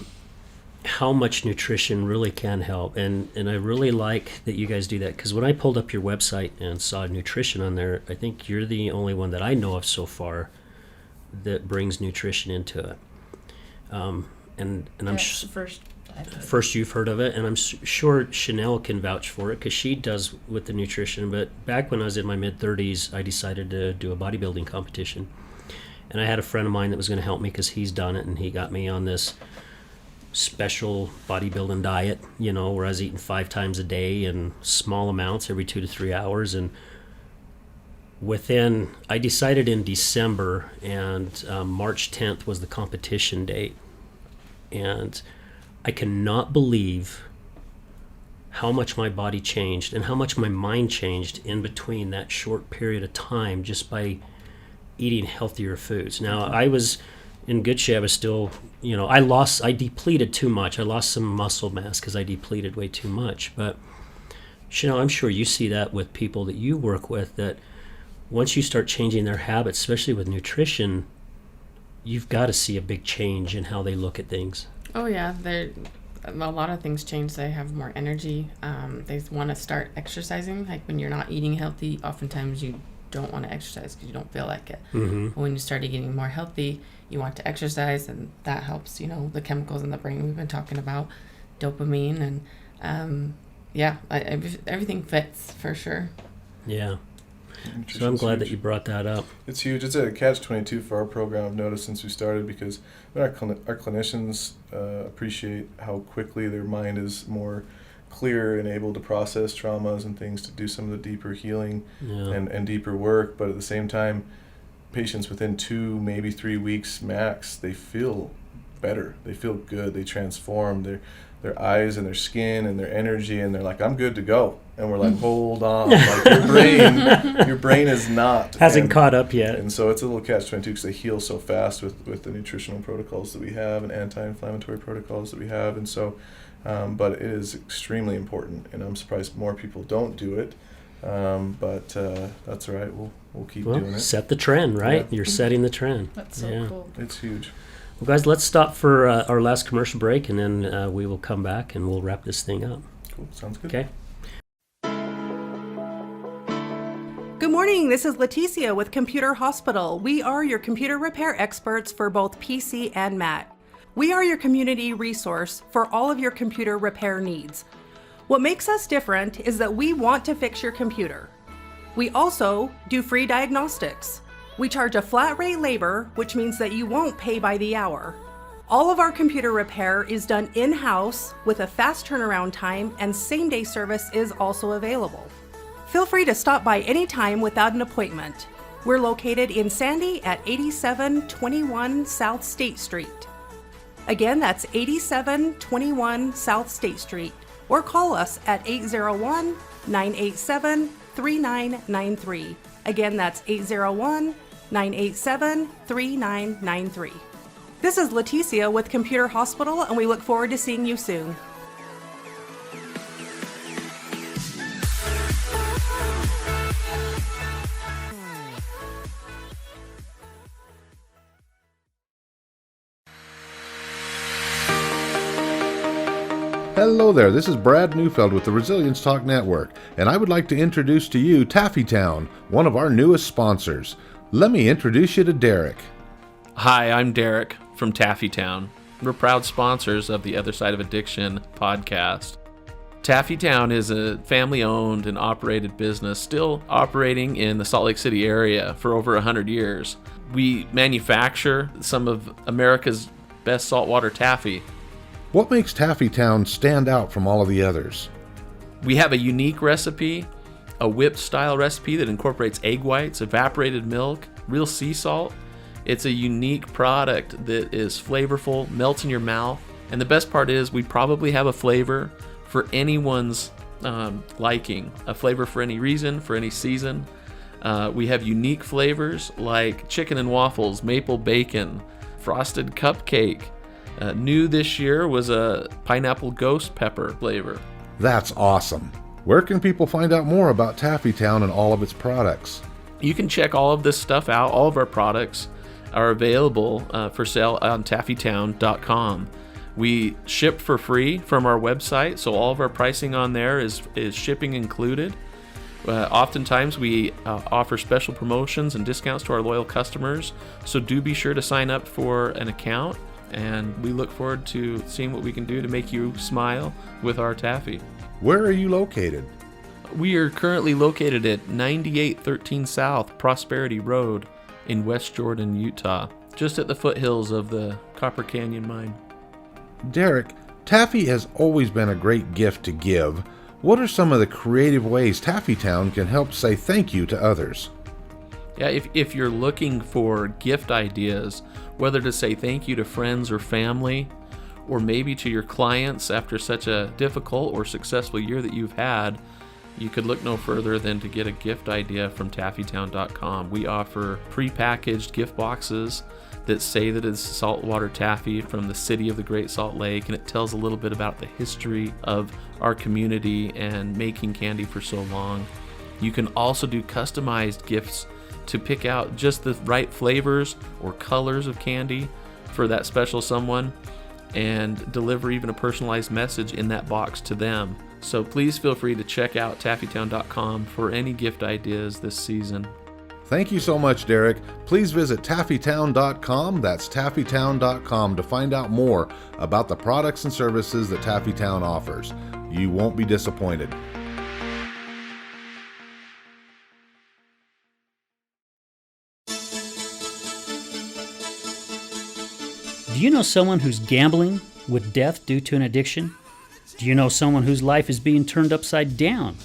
Speaker 1: how much nutrition really can help, and I really like that you guys do that, because when I pulled up your website and saw nutrition on there, I think you're the only one that I know of so far that brings nutrition into it. And I'm first you've heard of it, and I'm sure Chanel can vouch for it because she does with the nutrition. But back when I was in my mid-30s, I decided to do a bodybuilding competition, and I had a friend of mine that was going to help me because he's done it, and he got me on this special bodybuilding diet, where I was eating 5 times a day in small amounts every 2 to 3 hours. And I decided in December, and March 10th was the competition date, and I cannot believe how much my body changed and how much my mind changed in between that short period of time just by eating healthier foods. Now, I was in good shape. I was still, I depleted too much. I lost some muscle mass because I depleted way too much. But, Chanel, I'm sure you see that with people that you work with, that once you start changing their habits, especially with nutrition, you've got to see a big change in how they look at things.
Speaker 4: Oh yeah, a lot of things change. They have more energy. They want to start exercising. Like when you're not eating healthy, oftentimes you don't want to exercise because you don't feel like it. But when you start eating more healthy, you want to exercise, and that helps. The chemicals in the brain we've been talking about, dopamine, and everything fits for sure. Yeah.
Speaker 1: So I'm glad that you brought that up.
Speaker 3: It's huge. It's a catch-22 for our program, I've noticed, since we started, because our clinicians appreciate how quickly their mind is more clear and able to process traumas and things, to do some of the deeper healing and deeper work. But at the same time, patients within 2, maybe 3 weeks max, they feel better. They feel good. They transform their eyes and their skin and their energy, and they're like, I'm good to go. And we're like, hold on, like your brain is not.
Speaker 1: Hasn't caught up yet.
Speaker 3: And so it's a little catch-22 because they heal so fast with the nutritional protocols that we have and anti-inflammatory protocols that we have. And so, but it is extremely important, and I'm surprised more people don't do it. But that's all right. We'll keep doing it.
Speaker 1: Set the trend, right? Yeah. You're setting the trend.
Speaker 2: That's so cool.
Speaker 3: It's huge.
Speaker 1: Well, guys, let's stop for our last commercial break, and then we will come back and we'll wrap this thing up.
Speaker 3: Cool. Sounds good.
Speaker 1: Okay.
Speaker 8: Good morning, this is Leticia with Computer Hospital. We are your computer repair experts for both PC and Mac. We are your community resource for all of your computer repair needs. What makes us different is that we want to fix your computer. We also do free diagnostics. We charge a flat rate labor, which means that you won't pay by the hour. All of our computer repair is done in-house with a fast turnaround time, and same-day service is also available. Feel free to stop by anytime without an appointment. We're located in Sandy at 8721 South State Street. Again, that's 8721 South State Street, or call us at 801-987-3993. Again, that's 801-987-3993. This is Leticia with Computer Hospital, and we look forward to seeing you soon.
Speaker 7: Hello there, this is Brad Neufeld with the Resilience Talk Network, and I would like to introduce to you Taffytown, one of our newest sponsors. Let me introduce you to Derek.
Speaker 9: Hi, I'm Derek from Taffytown. We're proud sponsors of the Other Side of Addiction podcast. Taffytown is a family-owned and operated business still operating in the Salt Lake City area for over 100 years. We manufacture some of America's best saltwater taffy.
Speaker 7: What makes Taffytown stand out from all of the others?
Speaker 9: We have a unique recipe, a whipped-style recipe that incorporates egg whites, evaporated milk, real sea salt. It's a unique product that is flavorful, melts in your mouth, and the best part is we probably have a flavor for anyone's liking, a flavor for any reason, for any season. We have unique flavors like chicken and waffles, maple bacon, frosted cupcake. New this year was a pineapple ghost pepper flavor.
Speaker 7: That's awesome. Where can people find out more about Taffytown and all of its products?
Speaker 9: You can check all of this stuff out. All of our products are available for sale on taffytown.com. We ship for free from our website, so all of our pricing on there is shipping included. Oftentimes we offer special promotions and discounts to our loyal customers, so do be sure to sign up for an account, and we look forward to seeing what we can do to make you smile with our taffy.
Speaker 7: Where are you located?
Speaker 9: We are currently located at 9813 South Prosperity Road in West Jordan, Utah, just at the foothills of the Copper Canyon mine.
Speaker 7: Derek, taffy has always been a great gift to give. What are some of the creative ways Taffytown can help say thank you to others?
Speaker 9: Yeah, if you're looking for gift ideas, whether to say thank you to friends or family, or maybe to your clients after such a difficult or successful year that you've had, you could look no further than to get a gift idea from taffytown.com. We offer pre-packaged gift boxes that say that it's saltwater taffy from the city of the Great Salt Lake, and it tells a little bit about the history of our community and making candy for so long. You can also do customized gifts to pick out just the right flavors or colors of candy for that special someone, and deliver even a personalized message in that box to them. So please feel free to check out taffytown.com for any gift ideas this season.
Speaker 7: Thank you so much, Derek. Please visit taffytown.com, that's taffytown.com, to find out more about the products and services that Taffytown offers. You won't be disappointed.
Speaker 10: Do you know someone who's gambling with death due to an addiction? Do you know someone whose life is being turned upside down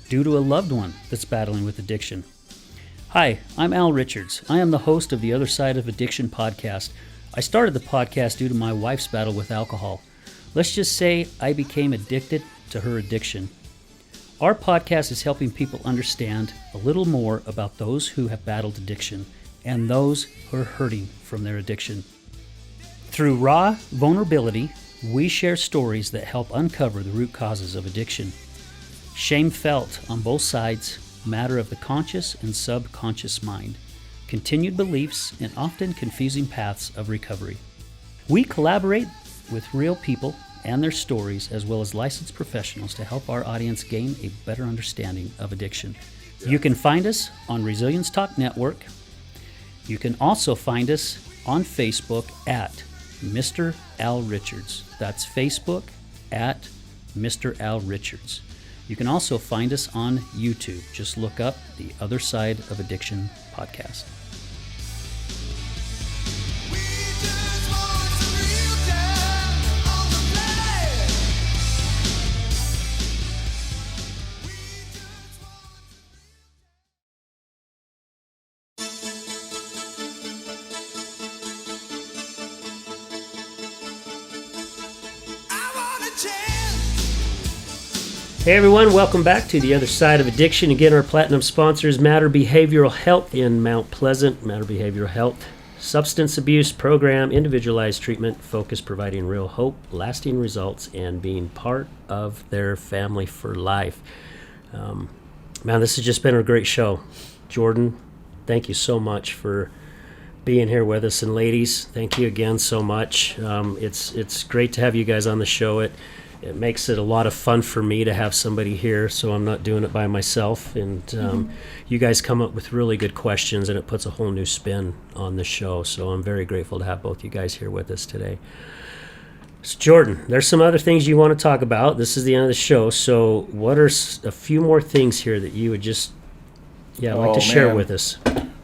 Speaker 10: due to a loved one that's battling with addiction? Hi, I'm Al Richards. I am the host of the Other Side of Addiction podcast. I started the podcast due to my wife's battle with alcohol. Let's just say I became addicted to her addiction. Our podcast is helping people understand a little more about those who have battled addiction and those who are hurting from their addiction. Through raw vulnerability, we share stories that help uncover the root causes of addiction. Shame felt on both sides, matter of the conscious and subconscious mind, continued beliefs, and often confusing paths of recovery. We collaborate with real people and their stories, as well as licensed professionals, to help our audience gain a better understanding of addiction. You can find us on Resilience Talk Network. You can also find us on Facebook at Mr. Al Richards. That's Facebook at Mr. Al Richards. You can also find us on YouTube. Just look up the Other Side of Addiction podcast.
Speaker 11: We just want some real
Speaker 1: Hey everyone, welcome back to The Other Side of Addiction. Again, our platinum sponsors, Matter Behavioral Health in Mount Pleasant. Matter Behavioral Health, substance abuse program, individualized treatment, focus providing real hope, lasting results, and being part of their family for life. Man, this has just been a great show. Jordan, thank you so much for being here with us. And ladies, thank you again so much. It's great to have you guys on the show. It makes it a lot of fun for me to have somebody here, so I'm not doing it by myself. And you guys come up with really good questions, and it puts a whole new spin on the show. So I'm very grateful to have both you guys here with us today. So Jordan, there's some other things you want to talk about. This is the end of the show. So what are a few more things here that you would just like to share with us?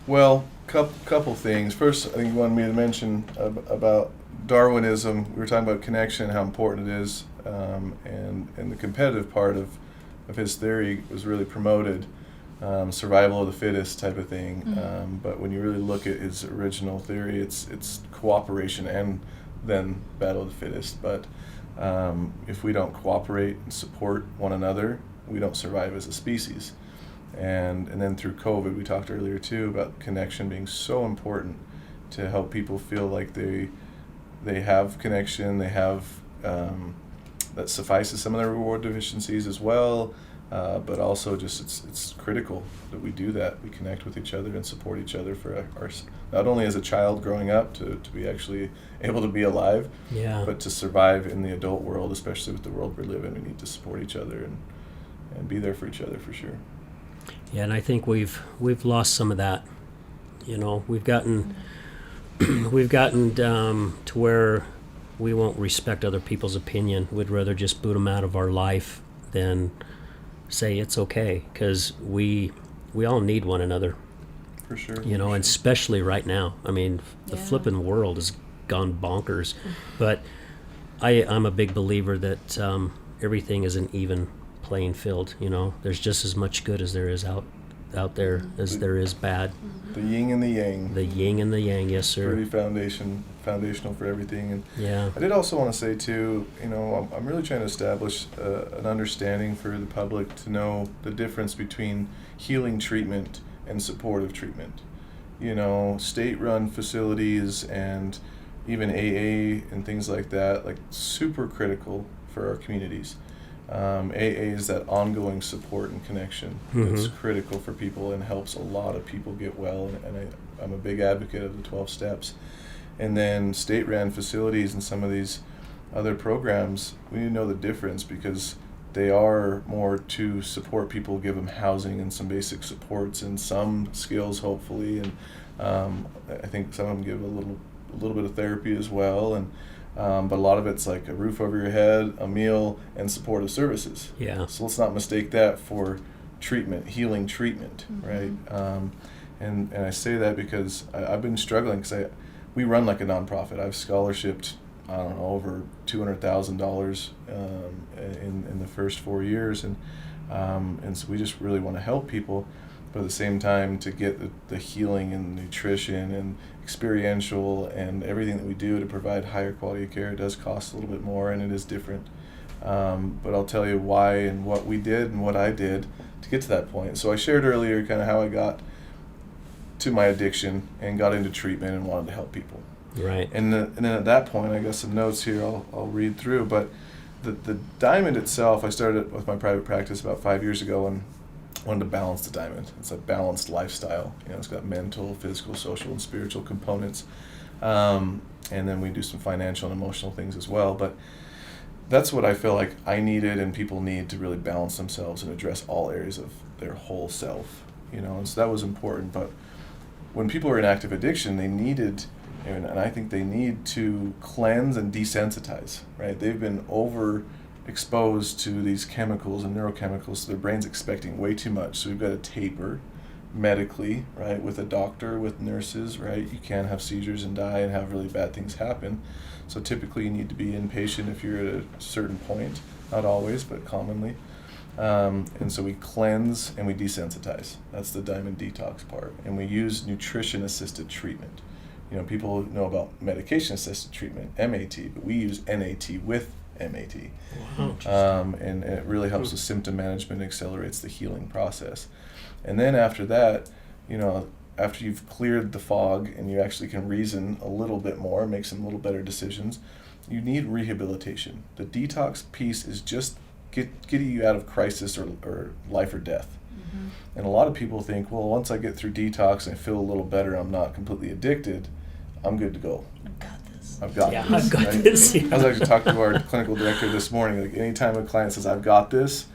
Speaker 3: Well, couple things. First, I think you wanted me to mention about Darwinism. We were talking about connection, how important it is, and the competitive part of his theory was really promoted, survival of the fittest type of thing. But when you really look at his original theory, it's cooperation and then battle of the fittest. But if we don't cooperate and support one another, we don't survive as a species. And then through COVID, we talked earlier too about connection being so important to help people feel like they have connection, they have that suffices some of their reward deficiencies as well, but also just it's critical that we do that. We connect with each other and support each other for our not only as a child growing up to be actually able to be alive, but to survive in the adult world, especially with the world we live in. We need to support each other and be there for each other for sure.
Speaker 1: Yeah, and I think we've lost some of that. You know, we've gotten to where we won't respect other people's opinion. We'd rather just boot them out of our life than say it's okay, because we all need one another.
Speaker 3: For sure.
Speaker 1: You know, and especially right now. I mean, the flipping world has gone bonkers. But I'm a big believer that everything is an even playing field. You know, there's just as much good as there is out there as there is bad.
Speaker 3: The yin and the yang.
Speaker 1: The yin and the yang, yes sir.
Speaker 3: Pretty foundational for everything. And
Speaker 1: yeah,
Speaker 3: I did also want to say too, you know, I'm really trying to establish an understanding for the public to know the difference between healing treatment and supportive treatment. You know, state-run facilities and even AA and things like that, like super critical for our communities. AA is that ongoing support and connection that's critical for people and helps a lot of people get well, and I'm a big advocate of the 12 steps. And then state-ran facilities and some of these other programs, we need to know the difference, because they are more to support people, give them housing and some basic supports and some skills hopefully, and I think some of them give a little bit of therapy as well, and but a lot of it's like a roof over your head, a meal, and supportive services. Yeah. So let's not mistake that for treatment, healing treatment, right? And I say that because I've been struggling, because we run like a nonprofit. I've scholarshiped, I don't know, over $200,000 in the first 4 years, and so we just really want to help people, but at the same time to get the healing and nutrition and experiential and everything that we do to provide higher quality of care, it does cost a little bit more, and it is different. But I'll tell you why and what we did and what I did to get to that point. So I shared earlier kind of how I got to my addiction and got into treatment and wanted to help people.
Speaker 1: Right.
Speaker 3: And then at that point, I got some notes here I'll read through. But the diamond itself, I started with my private practice about 5 years ago and wanted to balance the diamond. It's a balanced lifestyle. You know, it's got mental, physical, social, and spiritual components. And then we do some financial and emotional things as well. But that's what I feel like I needed and people need to really balance themselves and address all areas of their whole self. You know, and so that was important. But when people are in active addiction, they needed, and I think they need to cleanse and desensitize, right? They've been overexposed to these chemicals and neurochemicals, so their brain's expecting way too much. So we've got to taper medically, right, with a doctor, with nurses, right? You can't have seizures and die and have really bad things happen. So typically you need to be inpatient if you're at a certain point, not always, but commonly. And so we cleanse and we desensitize. That's the diamond detox part. And we use nutrition-assisted treatment. You know, people know about medication-assisted treatment, MAT, but we use NAT with MAT.
Speaker 1: Wow.
Speaker 3: And it really helps with symptom management, accelerates the healing process. And then after that, after you've cleared the fog and you actually can reason a little bit more, make some little better decisions, you need rehabilitation. The detox piece is just getting you out of crisis or life or death. Mm-hmm. And a lot of people think, well, once I get through detox and I feel a little better, I'm not completely addicted, I'm good to go. I've got this.
Speaker 1: I've got
Speaker 3: right?
Speaker 1: this. Yeah.
Speaker 3: I was actually talking to our clinical director this morning. Like, anytime a client says, I've got this,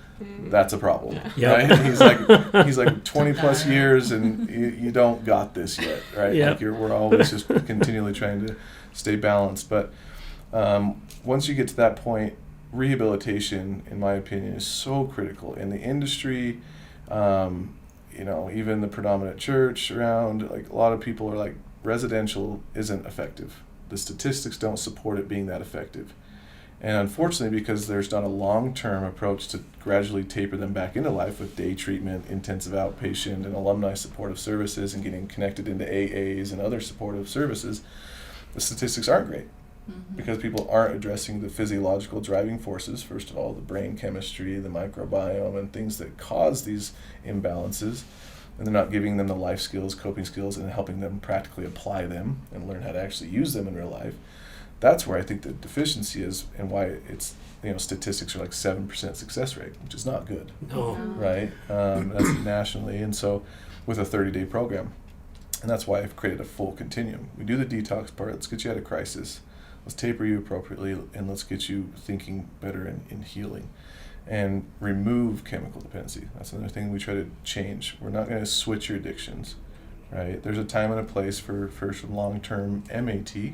Speaker 3: that's a problem.
Speaker 1: Yep.
Speaker 3: Right? He's like 20 plus years and you don't got this yet, right?
Speaker 1: Yep.
Speaker 3: Like we're always just continually trying to stay balanced. But once you get to that point, rehabilitation, in my opinion, is so critical. In the industry, even the predominant church around, like a lot of people are like, residential isn't effective. The statistics don't support it being that effective. And unfortunately, because there's not a long-term approach to gradually taper them back into life with day treatment, intensive outpatient, and alumni supportive services, and getting connected into AAs and other supportive services, the statistics aren't great. Mm-hmm. Because people aren't addressing the physiological driving forces, first of all, the brain chemistry, the microbiome, and things that cause these imbalances. And they're not giving them the life skills, coping skills, and helping them practically apply them and learn how to actually use them in real life. That's where I think the deficiency is, and why it's, statistics are like 7% success rate, which is not good.
Speaker 1: No.
Speaker 3: Right? That's nationally. And so with a 30-day program. And that's why I've created a full continuum. We do the detox part. Let's get you out of crisis. Let's taper you appropriately, and let's get you thinking better in healing. And remove chemical dependency. That's another thing we try to change. We're not going to switch your addictions, right? There's a time and a place for some long-term MAT,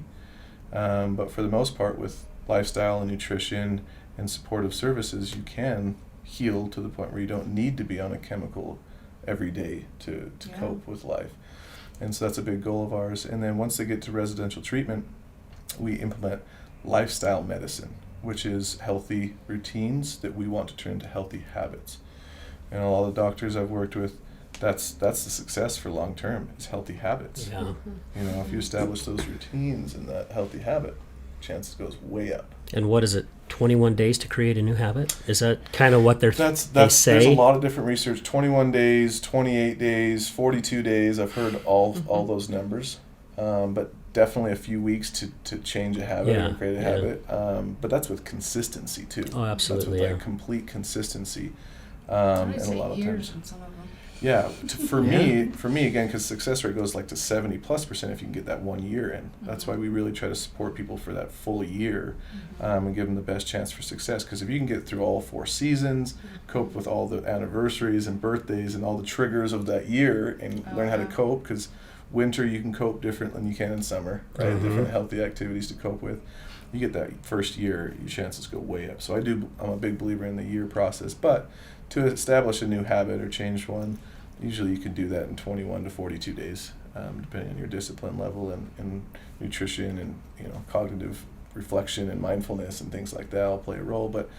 Speaker 3: but for the most part, with lifestyle and nutrition and supportive services, you can heal to the point where you don't need to be on a chemical every day to cope with life. And so that's a big goal of ours. And then once they get to residential treatment, we implement lifestyle medicine, which is healthy routines that we want to turn into healthy habits. And a lot of the doctors I've worked with, that's the success for long term, is healthy habits.
Speaker 1: Yeah.
Speaker 3: If you establish those routines and that healthy habit, chances goes way up.
Speaker 1: And what is it, 21 days to create a new habit? Is that kind of what they say?
Speaker 3: There's a lot of different research, 21 days, 28 days, 42 days. I've heard all those numbers. But definitely a few weeks to change a habit or create a habit. But that's with consistency too.
Speaker 1: Oh, absolutely.
Speaker 3: That's with complete consistency.
Speaker 2: And
Speaker 3: a lot of
Speaker 2: years
Speaker 3: times.
Speaker 2: in some of them.
Speaker 3: Yeah, for me again, because success rate goes like to 70+% if you can get that 1 year in. Mm-hmm. That's why we really try to support people for that full year, and give them the best chance for success. Because if you can get through all 4 seasons, cope with all the anniversaries and birthdays and all the triggers of that year, and learn how to cope, because winter you can cope different than you can in summer, right? Mm-hmm. Different healthy activities to cope with. You get that first year, your chances go way up. So I'm a big believer in the year process. But to establish a new habit or change one, usually you can do that in 21 to 42 days, depending on your discipline level and nutrition and cognitive reflection and mindfulness and things like that all play a role. But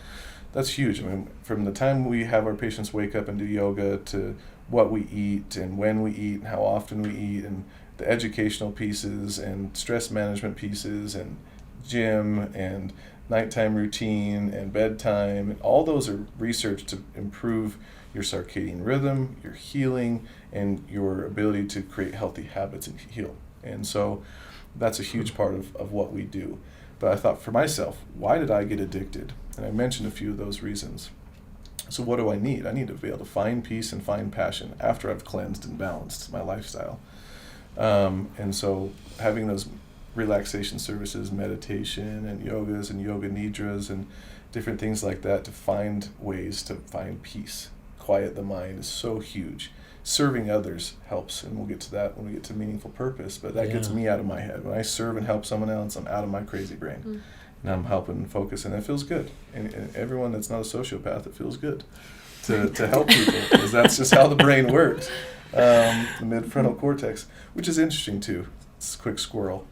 Speaker 3: that's huge. I mean, from the time we have our patients wake up and do yoga to what we eat and when we eat and how often we eat, and the educational pieces and stress management pieces and gym and nighttime routine and bedtime, and all those are researched to improve your circadian rhythm, your healing, and your ability to create healthy habits and heal. And so that's a huge part of what we do. But I thought for myself, why did I get addicted? And I mentioned a few of those reasons. So what do I need? I need to be able to find peace and find passion after I've cleansed and balanced my lifestyle. And so having those relaxation services, meditation and yogas and yoga nidras and different things like that to find ways to find peace, quiet the mind, is so huge. Serving others helps, and we'll get to that when we get to meaningful purpose, but that gets me out of my head. When I serve and help someone else, I'm out of my crazy brain. And I'm helping focus, and it feels good. And everyone that's not a sociopath, it feels good to help people, because that's just how the brain works. The mid-frontal cortex, which is interesting too. It's a quick squirrel.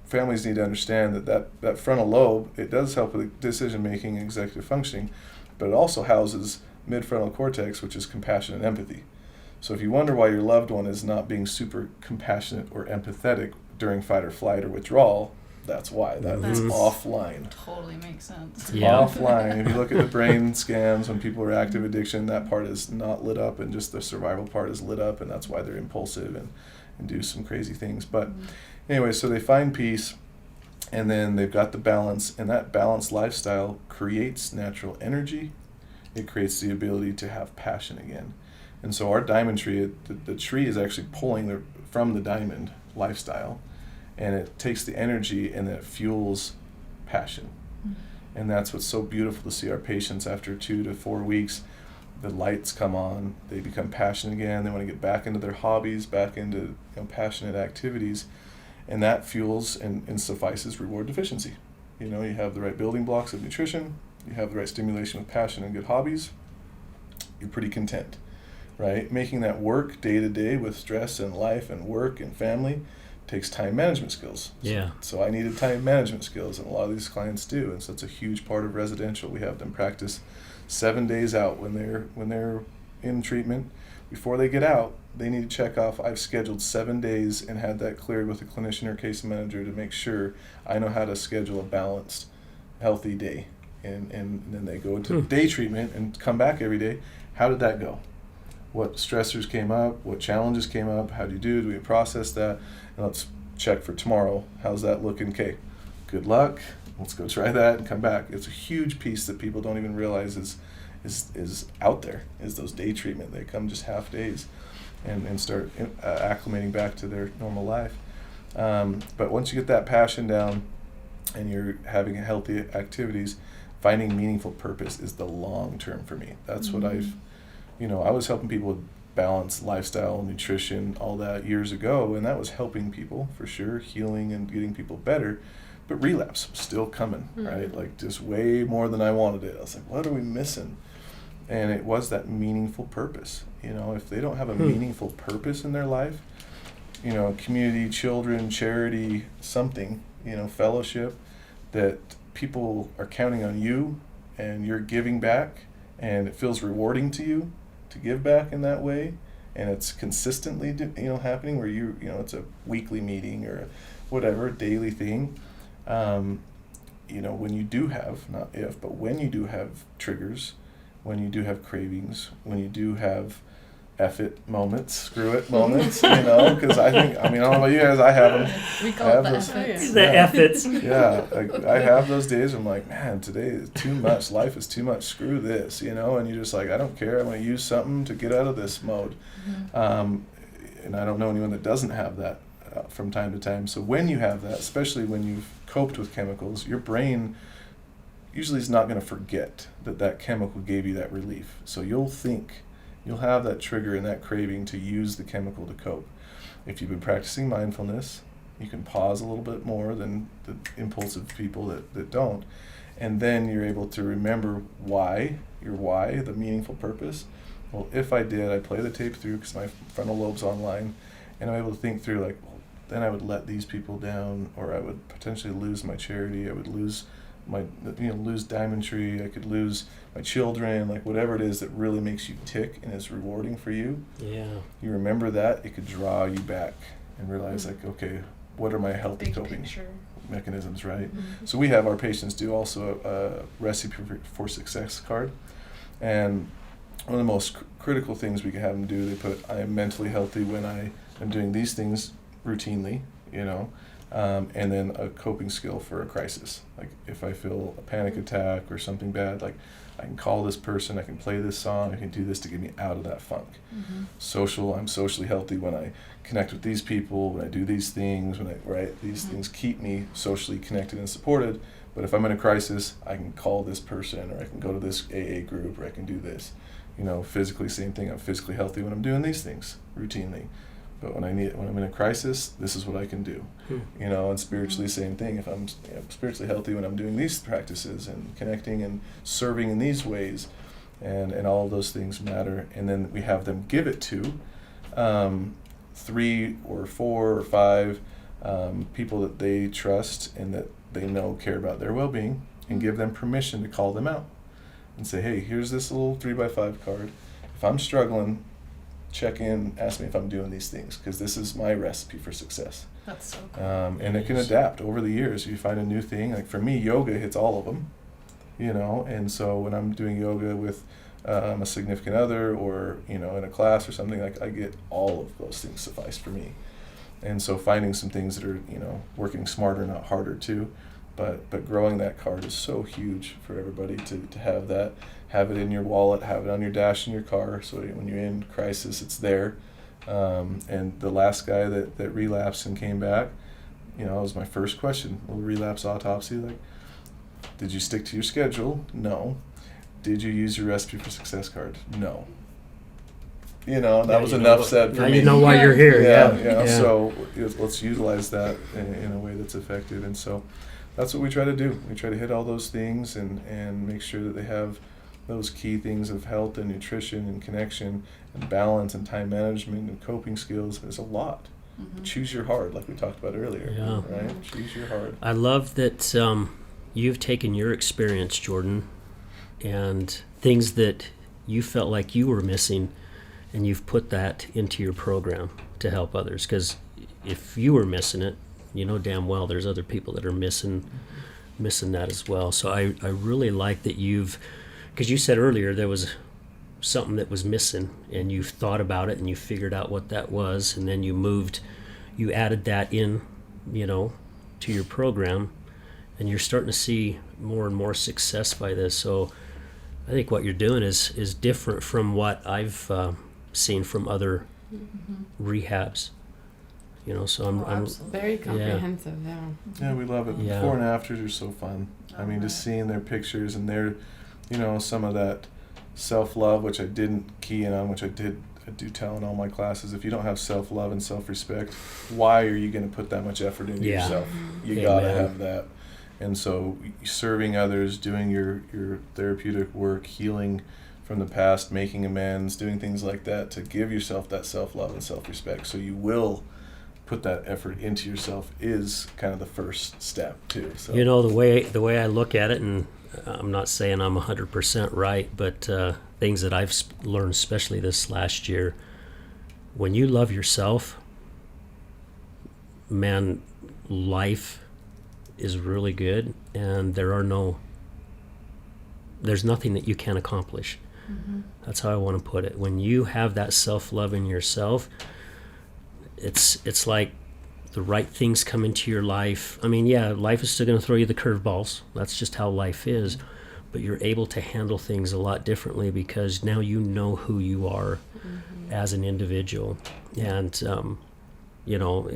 Speaker 3: Families need to understand that frontal lobe, it does help with decision-making and executive functioning, but it also houses mid-frontal cortex, which is compassion and empathy. So if you wonder why your loved one is not being super compassionate or empathetic during fight or flight or withdrawal, that's why. That's
Speaker 2: Mhm.
Speaker 3: offline.
Speaker 2: Totally makes sense.
Speaker 1: Yeah.
Speaker 3: Offline. If you look at the brain scans when people are active addiction, that part is not lit up, and just the survival part is lit up, and that's why they're impulsive and do some crazy things. But anyway, so they find peace, and then they've got the balance, and that balanced lifestyle creates natural energy. It creates the ability to have passion again. And so our diamond tree, the tree is actually pulling from the diamond lifestyle, and it takes the energy and it fuels passion. And that's what's so beautiful to see our patients after 2 to 4 weeks. The lights come on, they become passionate again, they want to get back into their hobbies, back into passionate activities, and that fuels and suffices reward deficiency. You have the right building blocks of nutrition, you have the right stimulation with passion and good hobbies, you're pretty content, right? Making that work day to day with stress and life and work and family takes time management skills.
Speaker 1: Yeah.
Speaker 3: So I needed time management skills, and a lot of these clients do, and so it's a huge part of residential. We have them practice 7 days out when they're in treatment. Before they get out, they need to check off, I've scheduled 7 days and had that cleared with a clinician or case manager to make sure I know how to schedule a balanced, healthy day. And then they go into day treatment and come back every day. How did that go? What stressors came up? What challenges came up? How do you do? Do we process that? And let's check for tomorrow. How's that looking? Okay, good luck. Let's go try that and come back. It's a huge piece that people don't even realize is out there, is those day treatment. They come just half days and start acclimating back to their normal life. But once you get that passion down and you're having healthy activities, finding meaningful purpose is the long term for me. That's what I was helping people with balanced lifestyle, nutrition, all that years ago, and that was helping people for sure, healing and getting people better. But relapse was still coming, right? Like just way more than I wanted it. I was like, what are we missing? And it was that meaningful purpose. If they don't have a meaningful purpose in their life, community, children, charity, something, fellowship, that people are counting on you and you're giving back, and it feels rewarding to you to give back in that way, and it's consistently happening where it's a weekly meeting or whatever, daily thing. When you do have, not if, but when you do have triggers, when you do have cravings, when you do have F it moments, screw it moments, because I don't know about you guys, I have them.
Speaker 2: We call it the F-its.
Speaker 1: The F-its.
Speaker 3: Yeah, I have those days where I'm like, man, today is too much, life is too much, screw this, and you're just like, I don't care, I'm going to use something to get out of this mode. And I don't know anyone that doesn't have that from time to time. So when you have that, especially when you've coped with chemicals, your brain usually is not going to forget that chemical gave you that relief. So you'll have that trigger and that craving to use the chemical to cope. If you've been practicing mindfulness, you can pause a little bit more than the impulsive people that don't. And then you're able to remember your why, the meaningful purpose. Well, if I did, I'd play the tape through because my frontal lobe's online, and I'm able to think through then I would let these people down, or I would potentially lose my charity, I would lose lose Diamond Tree, I could lose my children, whatever it is that really makes you tick and is rewarding for you.
Speaker 1: Yeah.
Speaker 3: You remember that, it could draw you back and realize okay, what are my healthy
Speaker 2: Big
Speaker 3: coping
Speaker 2: picture
Speaker 3: mechanisms, right? So we have our patients do also a recipe for success card, and one of the most critical things we can have them do, they put, I am mentally healthy when I am doing these things routinely, and then a coping skill for a crisis. If I feel a panic attack or something bad, I can call this person, I can play this song, I can do this to get me out of that funk. I'm socially healthy when I connect with these people, when I do these things, these things keep me socially connected and supported. But if I'm in a crisis, I can call this person, or I can go to this AA group, or I can do this. Physically, same thing. I'm physically healthy when I'm doing these things routinely. But when I'm in a crisis, this is what I can do. And spiritually, same thing. If I'm spiritually healthy when I'm doing these practices and connecting and serving in these ways, and all of those things matter. And then we have them give it to 3 or 4 or 5 people that they trust and that they know care about their well-being, and give them permission to call them out and say, hey, here's this little 3x5 card. If I'm struggling, check in, ask me if I'm doing these things, because this is my recipe for success.
Speaker 2: That's so cool.
Speaker 3: And it can adapt over the years. You find a new thing. Like for me, yoga hits all of them, you know. And so when I'm doing yoga with a significant other, or you know, in a class or something, like I get all of those things suffice for me. And so finding some things that are, you know, working smarter, not harder too. But growing that card is so huge for everybody to have that. Have it in your wallet, have it on your dash in your car, so when you're in crisis, it's there. And the last guy that relapsed and came back, you know, it was my first question. Well, relapse autopsy, like, did you stick to your schedule? No. Did you use your recipe for success card? No. You know, that was enough said for
Speaker 1: now
Speaker 3: me.
Speaker 1: you know why you're here.
Speaker 3: Yeah. So let's utilize that in a way that's effective. And so that's what we try to do. We try to hit all those things and make sure that they have those key things of health and nutrition and connection and balance and time management and coping skills. There's a lot. Choose your hard, like we talked about earlier.
Speaker 1: Yeah.
Speaker 3: Right? Choose your hard.
Speaker 1: I love that you've taken your experience, Jordan, and things that you felt like you were missing, and you've put that into your program to help others. Because if you were missing it, you know damn well there's other people that are missing that as well. So I really like that you've, because you said earlier there was something that was missing, and you thought about it and you figured out what that was, and then you added that in, you know, to your program, and you're starting to see more and more success by this. So I think what you're doing is different from what I've seen from other rehabs. You know, so I'm
Speaker 4: very comprehensive.
Speaker 3: Yeah, we love it.
Speaker 1: Yeah.
Speaker 3: Before and afters are so fun. I mean, just seeing their pictures and their, you know, some of that self-love, which I didn't key in on, which I do tell in all my classes. If you don't have self-love and self-respect, why are you going to put that much effort into yourself? You gotta have that. And so serving others, doing your therapeutic work, healing from the past, making amends, doing things like that to give yourself that self-love and self-respect, so you will put that effort into yourself, is kind of the first step too. So
Speaker 1: You know, the way I look at it, and I'm not saying I'm 100% right, but things that I've learned, especially this last year, when you love yourself, man, life is really good, and there's nothing that you can't accomplish. That's how I want to put it. When you have that self-love in yourself, it's like the right things come into your life. I mean, yeah, life is still going to throw you the curveballs. That's just how life is. But you're able to handle things a lot differently because now you know who you are as an individual. And, you know,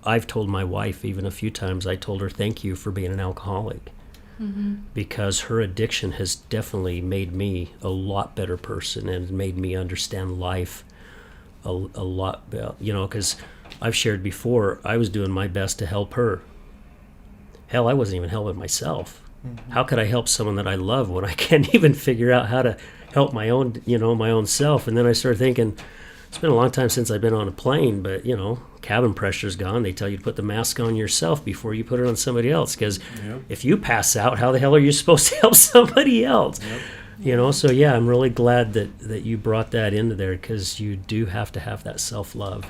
Speaker 1: I've told my wife even a few times, I told her thank you for being an alcoholic. Because her addiction has definitely made me a lot better person and made me understand life a lot better. You know, because I've shared before, I was doing my best to help her. Hell, I wasn't even helping myself. How could I help someone that I love when I can't even figure out how to help my own, you know, my own self? And then I started thinking, it's been a long time since I've been on a plane, but, you know, cabin pressure's gone. They tell you to put the mask on yourself before you put it on somebody else, because if you pass out, how the hell are you supposed to help somebody else? You know, so yeah, I'm really glad that you brought that into there, because you do have to have that self-love.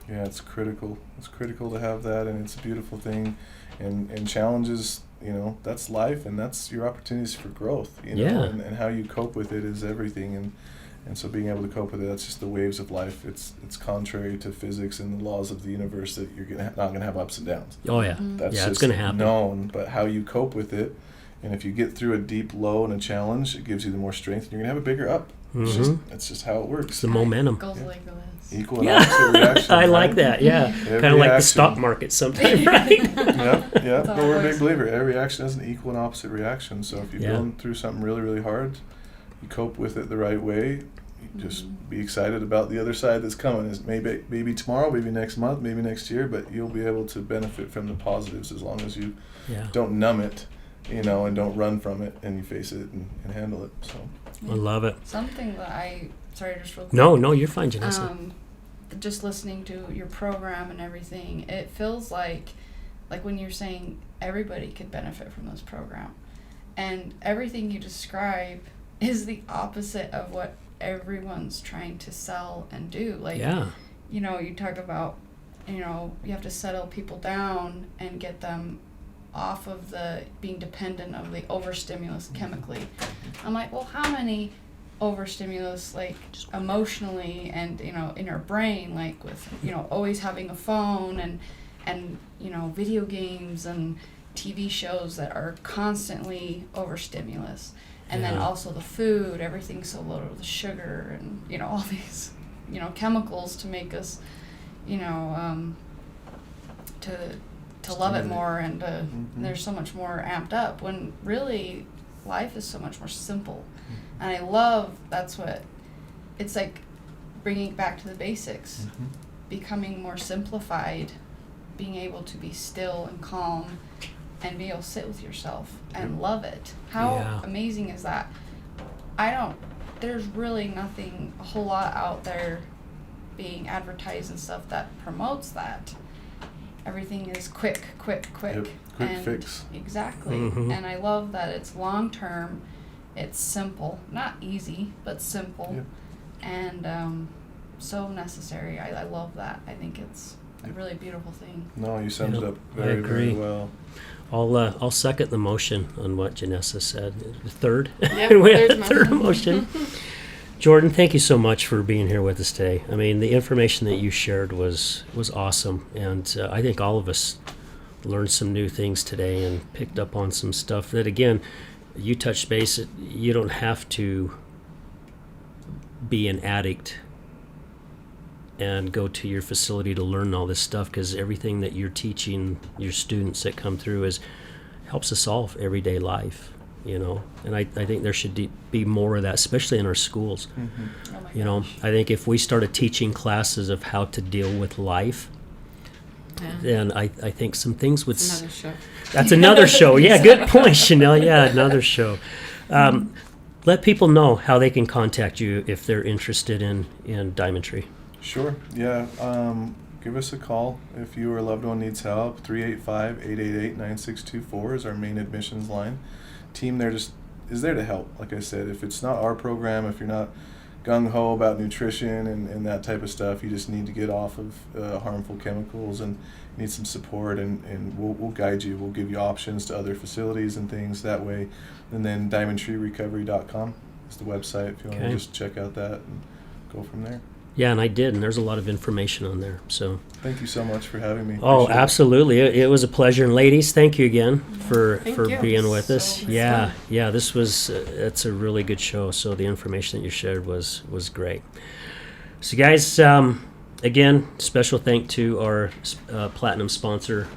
Speaker 3: Yeah, it's critical. It's critical to have that, and it's a beautiful thing. And challenges, you know, that's life, and that's your opportunities for growth, you know, and how you cope with it is everything. And so being able to cope with it, that's just the waves of life. It's contrary to physics and the laws of the universe that you're not going to have ups and downs.
Speaker 1: Oh, yeah.
Speaker 3: That's
Speaker 1: yeah,
Speaker 3: just
Speaker 1: it's going to happen.
Speaker 3: known, but how you cope with it, and if you get through a deep low and a challenge, it gives you the more strength, and you're going to have a bigger up. It's just how it works.
Speaker 1: It's the momentum.
Speaker 2: Goes like this.
Speaker 3: Equal and opposite reaction.
Speaker 1: I like that, yeah. Kind of like the stock market sometimes, right?
Speaker 3: Yeah. But we're a big believer. Every action has an equal and opposite reaction. So if you're going through something really, really hard, you cope with it the right way. You just be excited about the other side that's coming. Is maybe tomorrow, maybe next month, maybe next year, but you'll be able to benefit from the positives as long as you don't numb it, you know, and don't run from it, and you face it and handle it. So
Speaker 1: I love it.
Speaker 2: Something that sorry, just real quick.
Speaker 1: No, you're fine, Janessa.
Speaker 2: Just listening to your program and everything, it feels like when you're saying everybody could benefit from this program, and everything you describe is the opposite of what everyone's trying to sell and do. Like,
Speaker 1: Yeah.
Speaker 2: you know, you talk about, you know, you have to settle people down and get them off of the being dependent of the overstimulus chemically. I'm like, well, how many overstimulus, like emotionally and, you know, in our brain, like with, you know, always having a phone and you know, video games and TV shows that are constantly overstimulus. And then also the food, everything's so loaded with sugar and, you know, all these, you know, chemicals to make us, you know, to love it more, and there's so much more amped up, when really life is so much more simple. And I love, that's what, it's like bringing it back to the basics, becoming more simplified, being able to be still and calm and be able to sit with yourself and love it. How amazing is that? There's really nothing, a whole lot out there being advertised and stuff that promotes that. Everything is quick.
Speaker 3: Yep. Quick
Speaker 2: and
Speaker 3: fix.
Speaker 2: Exactly. And I love that it's long term, it's simple, not easy, but simple.
Speaker 3: Yep.
Speaker 2: And so necessary. I love that. I think it's a really beautiful thing.
Speaker 3: No, you summed it up
Speaker 1: I
Speaker 3: very,
Speaker 1: agree.
Speaker 3: very well.
Speaker 1: I'll second the motion on what Janessa said. The third?
Speaker 4: Yep,
Speaker 1: We have
Speaker 4: third
Speaker 1: a third motion. Jordan, thank you so much for being here with us today. I mean, the information that you shared was awesome, and I think all of us learned some new things today and picked up on some stuff that, again, you touched base. You don't have to be an addict and go to your facility to learn all this stuff, because everything that you're teaching your students that come through helps us solve everyday life, you know. And I think there should be more of that, especially in our schools.
Speaker 2: Oh my
Speaker 1: You know, I think if we started teaching classes of how to deal with life, then I think some things would...
Speaker 4: Another show.
Speaker 1: That's another show. Yeah, good point, Chanel. Yeah, another show. Let people know how they can contact you if they're interested in Diamond Tree.
Speaker 3: Sure. Yeah. Give us a call if you or a loved one needs help. 385-888-9624 is our main admissions line. Team there is there to help. Like I said, if it's not our program, if you're not gung-ho about nutrition and that type of stuff, you just need to get off of harmful chemicals and need some support, and we'll guide you. We'll give you options to other facilities and things that way. And then diamondtreerecovery.com is the website if you want to just check out that and go from there.
Speaker 1: Yeah, and I did, and there's a lot of information on there. So
Speaker 3: Thank you so much for having me.
Speaker 1: oh,
Speaker 3: Appreciate it.
Speaker 1: absolutely. It was a pleasure. And ladies, thank you again for
Speaker 4: you.
Speaker 1: being with us.
Speaker 2: So
Speaker 1: Yeah, this was it's a really good show. So the information that you shared was great. So guys, again, special thank to our platinum sponsor,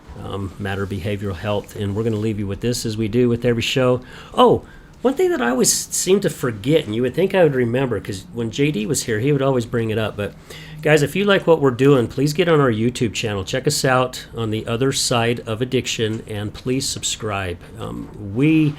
Speaker 1: Matter Behavioral Health, and we're going to leave you with this, as we do with every show. Oh, one thing that I always seem to forget, and you would think I would remember, because when JD was here, he would always bring it up. But guys, if you like what we're doing, please get on our YouTube channel. Check us out on The Other Side of Addiction, and please subscribe. Brad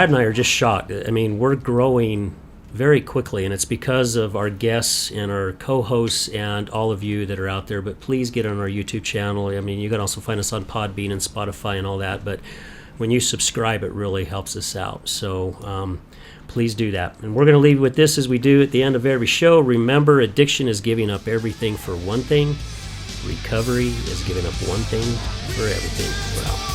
Speaker 1: and I are just shocked. I mean, we're growing very quickly, and it's because of our guests and our co-hosts and all of you that are out there. But please get on our YouTube channel. I mean, you can also find us on Podbean and Spotify and all that. But when you subscribe, it really helps us out. So please do that. And we're going to leave you with this, as we do at the end of every show. Remember, addiction is giving up everything for one thing. Recovery is giving up one thing for everything. We're out.